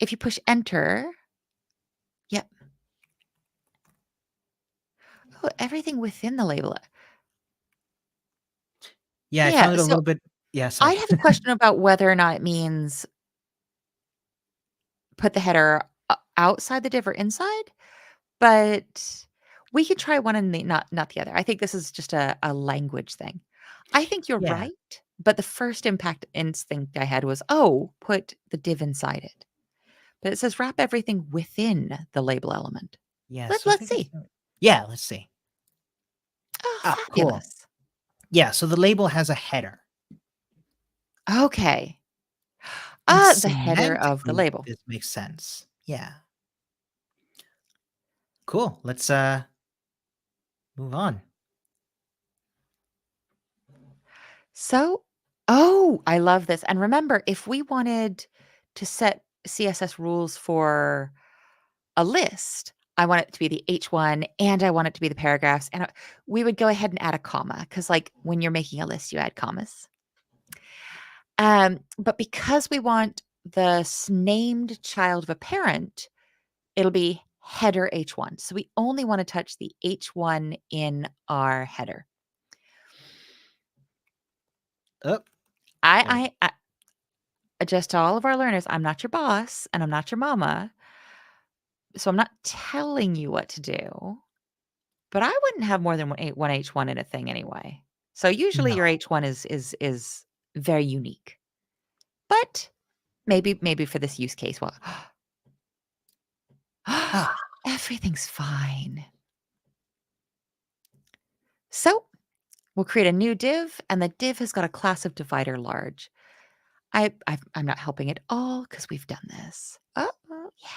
if you push enter, yep. Oh, everything within the label. Yeah, I Yeah. found it a So little bit. Yeah, I sorry. have a question about whether or not it means put the header outside the div or inside, but we could try one and not the other. I think this is just a language thing. I think you're Yeah. right, but the first impact instinct I had was, oh, put the div inside it. But it says wrap everything within the label element. Yeah. Let, So I let's think see. yeah, let's see. Oh, Ah, cool. fabulous. Yeah. So the label has a header, Okay. and The header of the semantically, label. this makes sense. Yeah. Cool. Let's move on. So, oh, I love this. And remember, if we wanted to set CSS rules for a list, I want it to be the H1 and I want it to be the paragraphs. And we would go ahead and add a comma because, like, when you're making a list, you add commas. But because we want the named child of a parent, it'll be header H1. So we only want to touch the H1 in our header. Oh, wait. I just to all of our learners, I'm not your boss and I'm not your mama. So I'm not telling you what to do, but I wouldn't have more than one H1 in a thing anyway. So usually No. your H1 is very unique. But maybe for this use case, well, Ah, everything's fine. So we'll create a new div, and the div has got a class of divider large. I'm not helping at all because we've done this. Oh, yeah.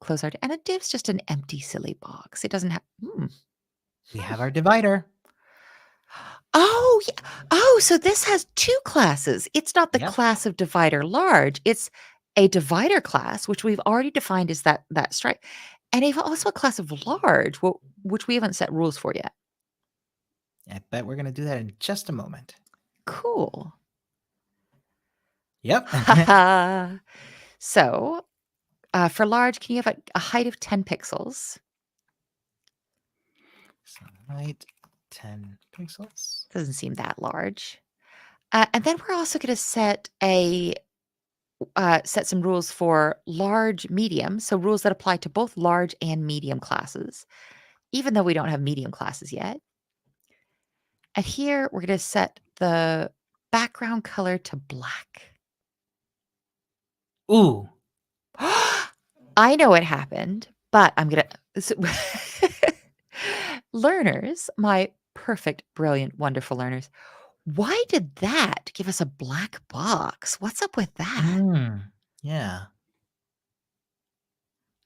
Close our and a div's just an empty silly box. It doesn't have. we have our divider. Oh, yeah. Oh, so this has 2 classes. It's not the Yep. class of divider large. It's a divider class, which we've already defined as that stripe, and also a class of large, which we haven't set rules for yet. I bet we're gonna do that in just a moment. Cool. Yep. So, for large, can you have a height of 10 pixels? So height 10 pixels. Doesn't seem that large. And then we're also going to set some rules for large, medium, so rules that apply to both large and medium classes, even though we don't have medium classes yet. And here we're going to set the background color to black. Ooh. I know what happened, but I'm going to. Learners, my perfect, brilliant, wonderful learners, why did that give us a black box? What's up with that? Yeah.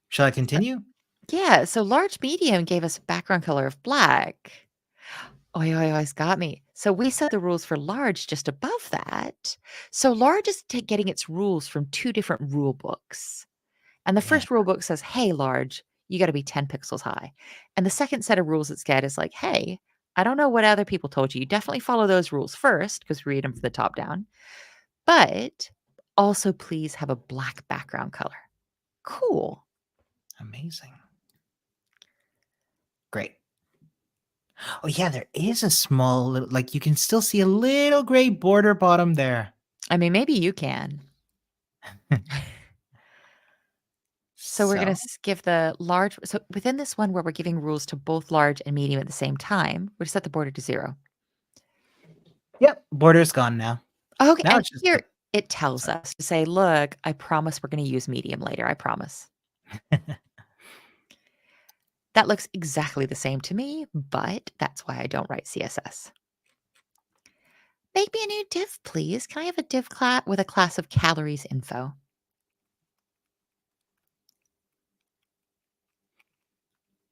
Shall I continue? Yeah, so large medium gave us a background color of black. Oi, oi, oi's got me. So we set the rules for large just above that. So large is getting its rules from two different rule books. And the Yeah. first rule book says, hey, large, you got to be 10 pixels high. And the second set of rules it's got is like, hey, I don't know what other people told you. You definitely follow those rules first because we read them from the top down. But also, please have a black background color. Cool. Amazing. Great. Oh yeah, there is a small little, like you can still see a little gray border bottom there. I mean, maybe you can. So we're going So, to give the large. So within this one where we're giving rules to both large and medium at the same time, we're to set the border to 0. yep, border's gone now. Okay. Now And it's just here the, it tells sorry. us to say, look, I promise we're going to use medium later. I promise. That looks exactly the same to me, but that's why I don't write CSS. Make me a new div, please. Can I have a div class with a class of calories info?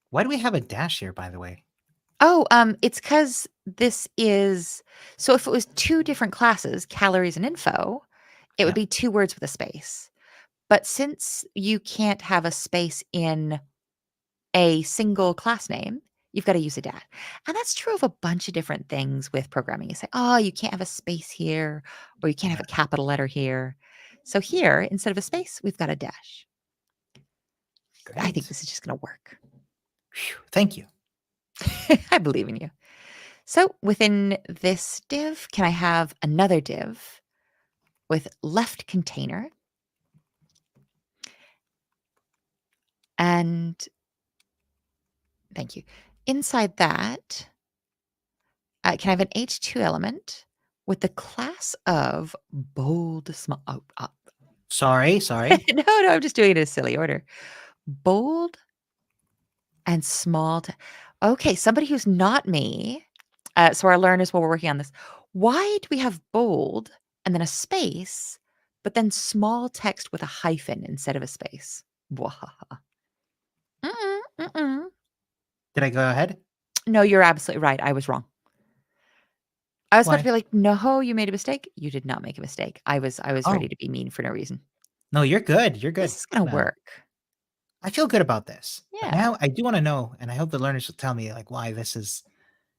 Why do we have a dash here, by the way? Oh, it's because this is so if it was two different classes, calories and info, it would Yeah. be 2 words with a space. But since you can't have a space in a single class name, you've got to use a dash. And that's true of a bunch of different things with programming. You say, oh, you can't have a space here, or you can't have Yeah. a capital letter here. So here, instead of a space, we've got a dash. I think Great. this is just going to work. Phew, thank you. I believe in you. So within this div, can I have another div with left container? And thank you. Inside that, can I have an H2 element with the class of bold small? Sorry. No, I'm just doing it in a silly order. Bold and small. Okay, somebody who's not me. So our learners, while we're working on this, why do we have bold and then a space, but then small text with a hyphen instead of a space? Wahaha. Mm-mm, mm-mm. Did I go ahead? No, you're absolutely right. I was wrong. I was about to Why? be like, "No, you made a mistake." You did not make a mistake. I was ready Oh, to be mean for no reason. no, you're good. You're good. This is gonna No, work. I feel good about this. But Yeah. now I do want to know, and I hope the learners will tell me like why this is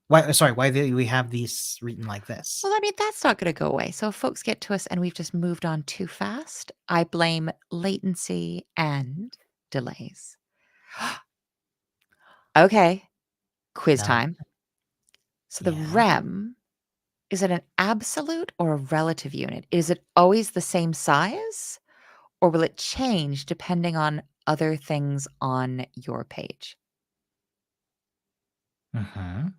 why sorry, why we have these written like this. Well, I mean, that's not gonna go away. So if folks get to us and we've just moved on too fast, I blame latency and delays. Okay, quiz No. time. So the Yeah. rem, is it an absolute or a relative unit? Is it always the same size, or will it change depending on other things on your page? Mhm.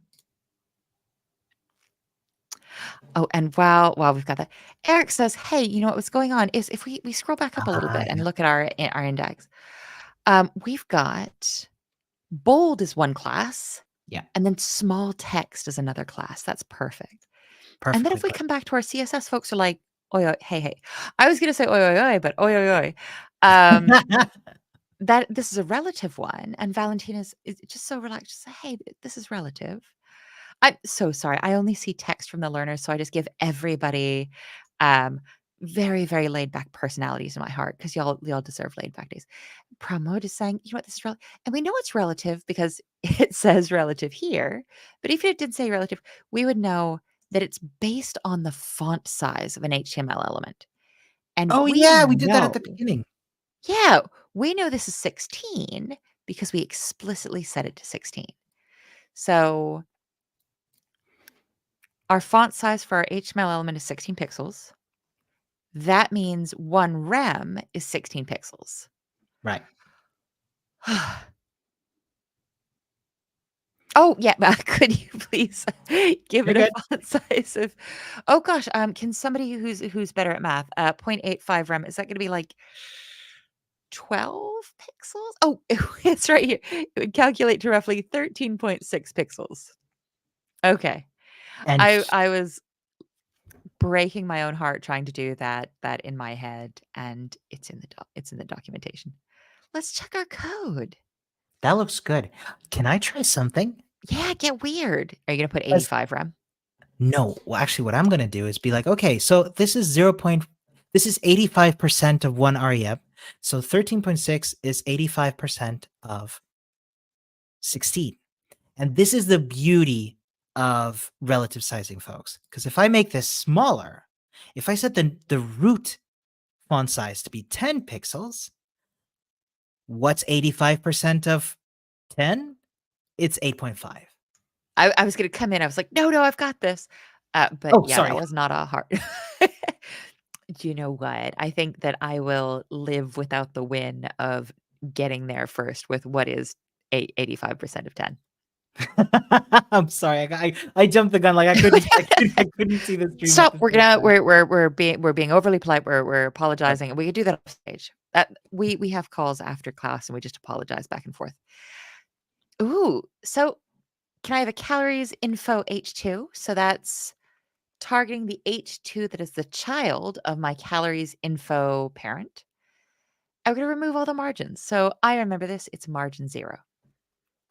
Oh, and while we've got that, Eric says, "Hey, you know what was going on is if we scroll back up a little bit and Yeah. look at our index, we've got bold is one class, Yeah. and then small text is another class. That's perfect. And then Perfectly if we put. come back to our CSS, folks are like, oi, oi, hey, hey. I was gonna say oi, oi, oi, but oi, oi, oi. Um, that this is a relative one, and Valentina's is just so relaxed. Just say, hey, this is relative. I'm so sorry. I only see text from the learners, so I just give everybody um, very, very laid back personalities in my heart because y'all deserve laid back days. Pramod is saying, you know what, this is and we know it's relative because it says relative here. But if it did say relative, we would know that it's based on the font size of an HTML element. And Oh we yeah, we did that at know, the beginning. yeah, we know this is 16 because we explicitly set it to 16. So our font size for our HTML element is 16 pixels. That means one rem is 16 pixels. Right. Oh, yeah, could you please give You're it a good. font size of oh gosh, can somebody who's better at math, 0.85 rem, is that gonna be like 12 pixels? Oh, it's right here. It would calculate to roughly 13.6 pixels. Okay. And I was breaking my own heart trying to do that in my head, and it's in the documentation. Let's check our code. that looks good. Can I try something? Yeah, get weird. Are you gonna put 'Cause 85 rem? no, well, actually, what I'm gonna do is be like, okay, so this is 85% of one REF. So 13.6 is 85% of 16. And this is the beauty of relative sizing, folks. Because if I make this smaller, if I set the root font size to be 10 pixels, what's 85% of 10? It's 8.5. I was gonna come in, I was like, "No, no, I've got this." But Oh, yeah, that sorry. was not a hard Do you know what? I think that I will live without the win of getting there first with what is 85% of 10. I'm sorry. I jumped the gun. Like I couldn't see the stream at Stop. the We're same gonna time. we're being overly polite. We're Yep. apologizing, and we could do that off stage. We have calls after class, and we just apologize back and forth. Ooh, so can I have a calories info H2? So that's targeting the H2 that is the child of my calories info parent. I'm going to remove all the margins. So I remember this. It's margin 0.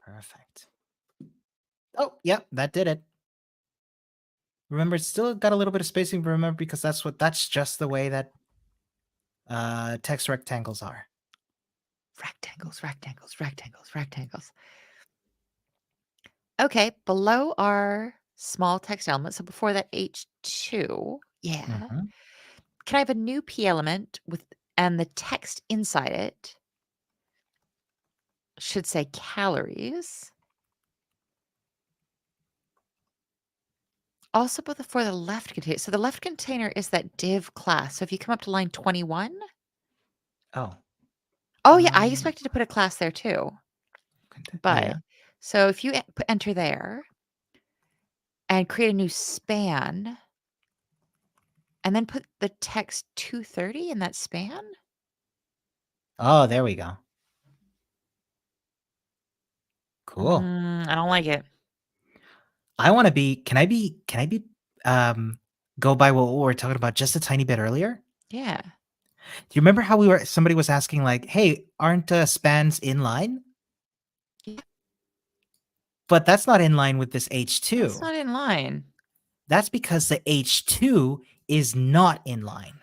Perfect. Oh, yep, that did it. Remember, it's still got a little bit of spacing, but remember because that's just the way that text rectangles are. Rectangles, rectangles, rectangles, rectangles. Okay, below our small text element. So before that H2, yeah. Mhm. Can I have a new P element with and the text inside it should say calories. Also, but for the left container. So the left container is that div class. So if you come up to line 21, Oh. oh yeah, I Um, expected to put a class there too. oh But yeah. so if you enter there and create a new span and then put the text 230 in that span. Oh, there we go. Cool. I don't like it. I want to be. Can I be? Um, go by what we were talking about just a tiny bit earlier. Yeah. Do you remember how we were? Somebody was asking like, "Hey, aren't spans inline?" Yeah, But that's not in line with this that's H2. not in line. That's because the H2 is not in line.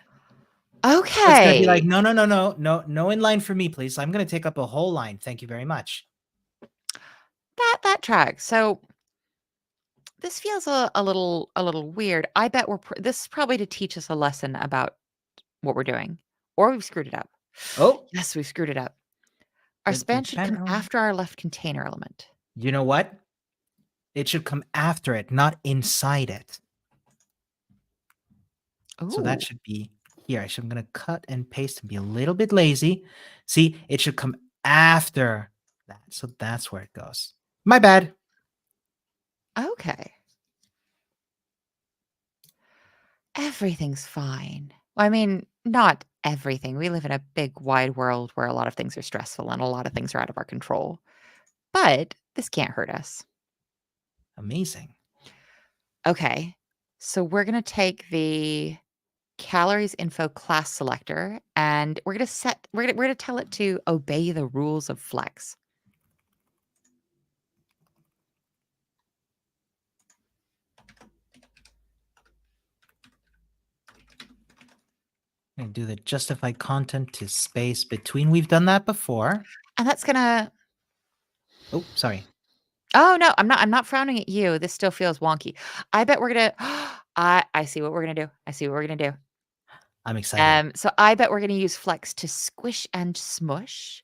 So it's gonna be like, Okay. no, no, no, no, no, no in line for me, please. I'm gonna take up a whole line. Thank you very much. That tracks. So this feels a little weird. I bet this is probably to teach us a lesson about what we're doing, or we've screwed it up. Oh, Yes, we've screwed it up. Our span should come oh. after our left container element. You know what? It should come after it, not inside it. So that Ooh, should be here. I'm gonna cut and paste and be a little bit lazy. See, it should come after that. So that's where it goes. My bad. okay. Everything's fine. Well, I mean, not everything. We live in a big, wide world where a lot of things are stressful and a lot of things are out of our control. But this can't hurt us. Amazing. Okay. So we're going to take the calories info class selector and we're going to tell it to obey the rules of Flex. And do the justify content to space between. We've done that before. And that's gonna Oh, sorry. Oh, no, I'm not frowning at you. This still feels wonky. I bet we're gonna I see what we're gonna do. I see what we're gonna do. I'm excited. So I bet we're gonna use Flex to squish and smush.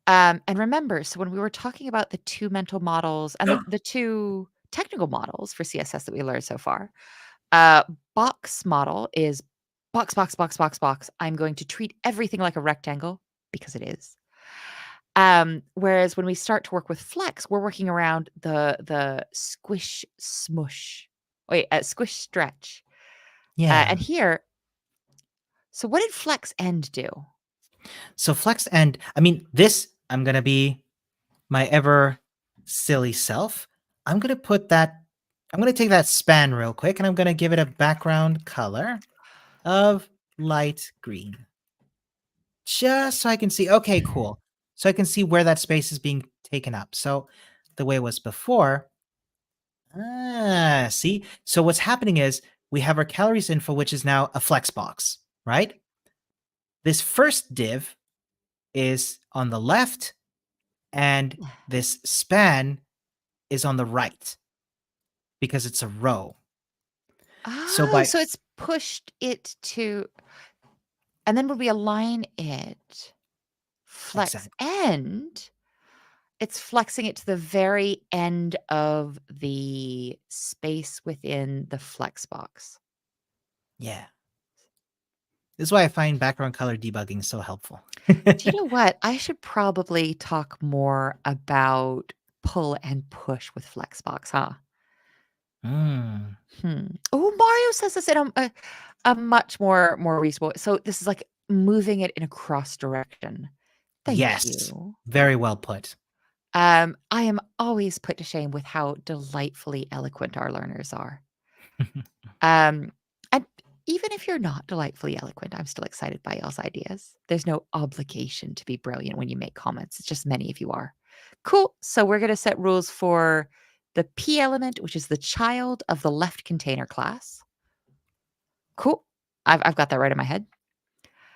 And remember, so when we were talking about the 2 mental models and the 2 technical models for CSS that we learned so far, uh, box model is box, box, box, box, box. I'm going to treat everything like a rectangle because it is. Whereas when we start to work with Flex, we're working around the squish smush. Wait, squish stretch. Yeah. And here, so what did Flex end do? So flex and I mean this I'm going to be my ever silly self. I'm going to put that I'm going to take that span real quick and I'm going to give it a background color of light green. Just so I can see. Okay, cool. So I can see where that space is being taken up. So the way it was before. See? So what's happening is we have our calories info, which is now a flex box, right? This first div is on the left, and this span is on the right because it's a row. So Oh, by so it's pushed it to and then when we align it, flex exact, end, it's flexing it to the very end of the space within the flex box. yeah. This is why I find background color debugging so helpful. Do you know what? I should probably talk more about pull and push with Flexbox, huh? Mm, Oh, Mario says this in a much more reasonable. So this is like moving it in a cross direction. Thank yes. you. Very well put. I am always put to shame with how delightfully eloquent our learners are. Um, and even if you're not delightfully eloquent, I'm still excited by y'all's ideas. There's no obligation to be brilliant when you make comments. It's just many of you are. Cool. So we're going to set rules for the P element, which is the child of the left container class. Cool. I've got that right in my head.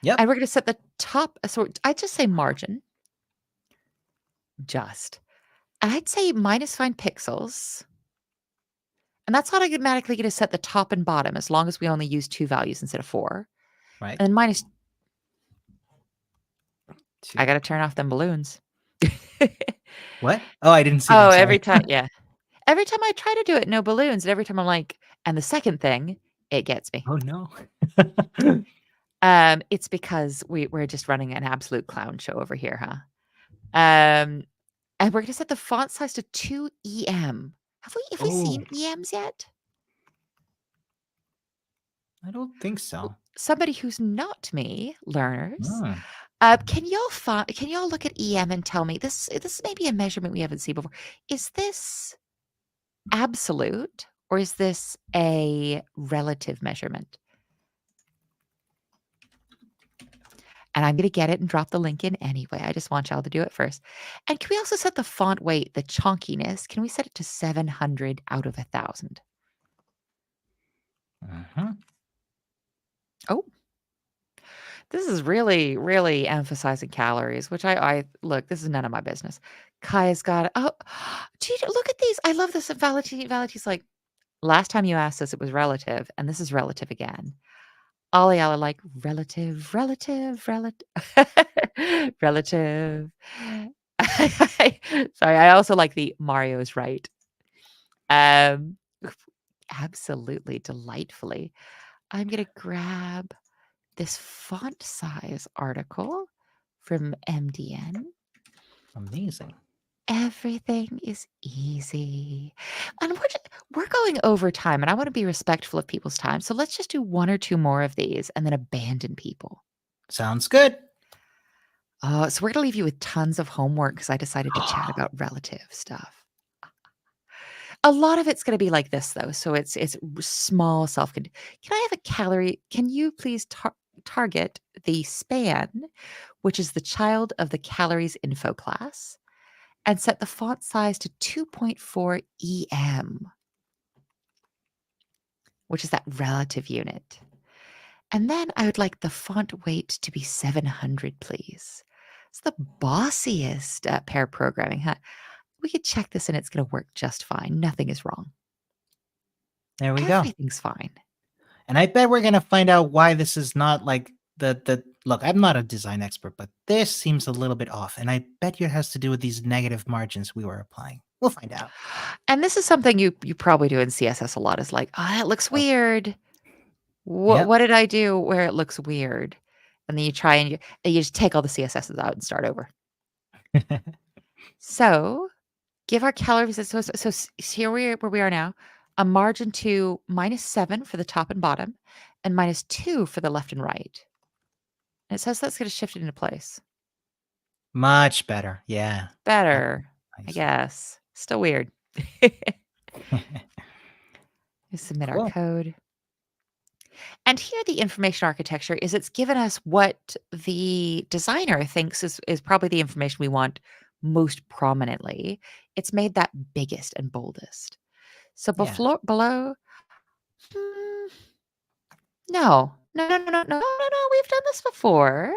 Yep. And we're going to set the top. So I just say margin. Just. And I'd say minus find pixels. And that's automatically going to set the top and bottom as long as we only use 2 values instead of 4. Right. And then minus I Two. gotta turn off them balloons. What? Oh, I didn't see Oh, them. every Sorry. time yeah. Every time I try to do it, no balloons, and every time I'm like and the second thing, it gets me. Oh no. It's because we're just running an absolute clown show over here, huh? And we're gonna set the font size to 2 EM. Have we Oh, seen EMs yet? I don't think so. Somebody who's not me, learners, Mm. can y'all look at EM and tell me this may be a measurement we haven't seen before. Is this absolute or is this a relative measurement? And I'm going to get it and drop the link in anyway. I just want y'all to do it first. And can we also set the font weight, the chunkiness? Can we set it to 700 out of 1,000? Mhm. Oh, this is really, really emphasizing calories, which I look, this is none of my business. Kaya's got it. Oh, gee, look at these. I love this. Vality's like, last time you asked us, it was relative, and this is relative again. All y'all are like, relative, relative, relative, relative. Sorry, I also like the Mario's right. Um, absolutely, delightfully. I'm gonna grab this font size article from MDN. Amazing. Everything is easy. And we're going over time, and I wanna be respectful of people's time, so let's just do 1 or 2 more of these and then abandon people. Sounds good. So we're gonna leave you with tons of homework because I decided to chat about relative stuff. A lot of it's gonna be like this, though, so it's small Can I have a calorie can you please target the span, which is the child of the calories info class, and set the font size to 2.4 EM, which is that relative unit. And then I would like the font weight to be 700, please. It's the bossiest pair programming, huh? We could check this and it's going to work just fine. Nothing is wrong. There we go. Everything's fine. And I bet we're gonna find out why this is not like the look, I'm not a design expert, but this seems a little bit off. And I bet you it has to do with these negative margins we were applying. We'll find out. And this is something you probably do in CSS a lot is like, oh, it looks Oh, weird. What yep. what did I do where it looks weird? And then you try and you just take all the CSSs out and start over. So give our calories. Here where we are now, a margin to -7 for the top and bottom, and -2 for the left and right. And it says that's going to shift it into place. Much better. Yeah. That's Better, I nice. guess. Still weird. We submit our Cool. code. And here the information architecture is it's given us what the designer thinks is probably the information we want most prominently. It's made that biggest and boldest. So Yeah. below, mm, no. We've done this before.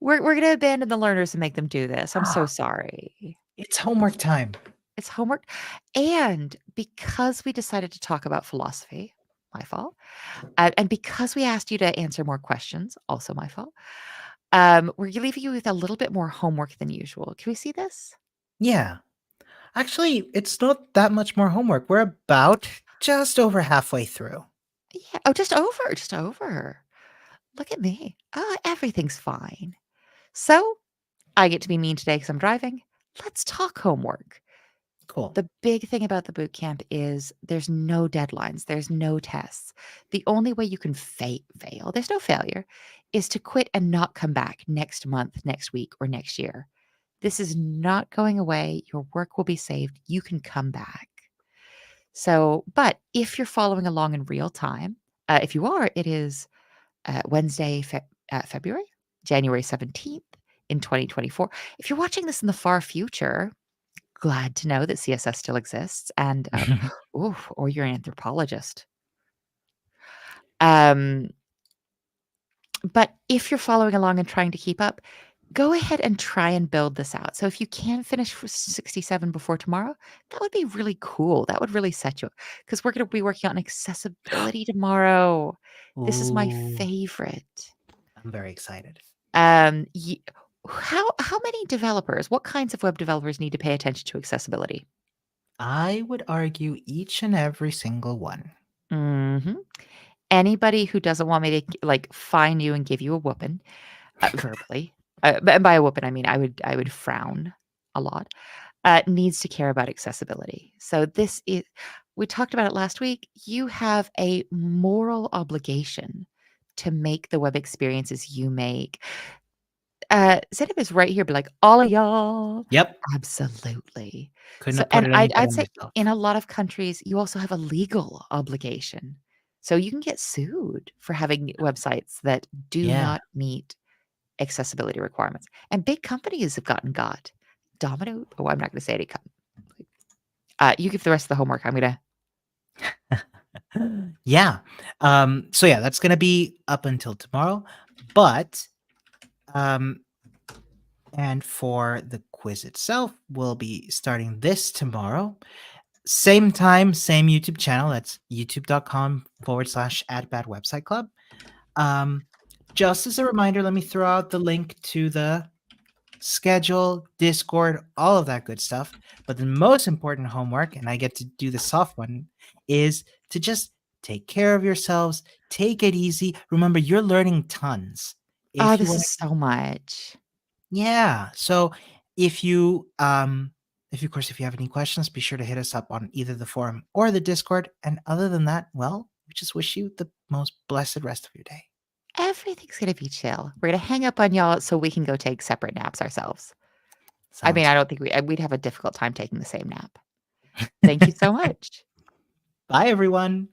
We're gonna abandon the learners and make them do this. I'm so sorry. It's homework time. It's homework. And because we decided to talk about philosophy, my fault. And because we asked you to answer more questions, also my fault. We're leaving you with a little bit more homework than usual. Can we see this? Yeah. Actually, it's not that much more homework. We're about just over halfway through. Yeah. Oh, just over. Look at me. Oh, everything's fine. So I get to be mean today because I'm driving. Let's talk homework. Cool. The big thing about the boot camp is there's no deadlines, there's no tests. The only way you can fail, there's no failure, is to quit and not come back next month, next week, or next year. This is not going away. Your work will be saved. You can come back. So, but if you're following along in real time, if you are, it is Wednesday, February, January 17th in 2024. If you're watching this in the far future, glad to know that CSS still exists and, or you're an anthropologist. Um, but if you're following along and trying to keep up, go ahead and try and build this out. So if you can finish for 67 before tomorrow, that would be really cool. That would really set you up because we're going to be working on accessibility tomorrow. This is my Ooh, favorite. I'm very excited. Ye how many developers, what kinds of web developers need to pay attention to accessibility? I would argue each and every single one. Mhm. Anybody who doesn't want me to, like, fine you and give you a whooping, verbally, and by a whooping, I mean I would frown a lot, needs to care about accessibility. So this is we talked about it last week. You have a moral obligation to make the web experiences you make. Zenith is right here, be like, "All of y'all." Yep. Absolutely. Couldn't So have put and it any better I'd say myself. in a lot of countries, you also have a legal obligation. So you can get sued for having websites that do Yeah. not meet accessibility requirements. And big companies have gotten got. I'm not gonna say any you give the rest of the homework. I'm gonna Yeah. So yeah, that's gonna be up until tomorrow. But um and for the quiz itself, we'll be starting this tomorrow. Same time, same YouTube channel. That's youtube.com/@badwebsiteclub. Um, just as a reminder, let me throw out the link to the schedule, Discord, all of that good stuff. But the most important homework, and I get to do the soft one, is to just take care of yourselves, take it easy. Remember, you're learning tons. Oh, If you this want is to, so much. yeah. So if you, of course, if you have any questions, be sure to hit us up on either the forum or the Discord. And other than that, well, we just wish you the most blessed rest of your day. Everything's gonna be chill. We're gonna hang up on y'all so we can go take separate naps ourselves. I mean, Sounds I good. don't think we'd have a difficult time taking the same nap. Thank you so much. Bye, everyone.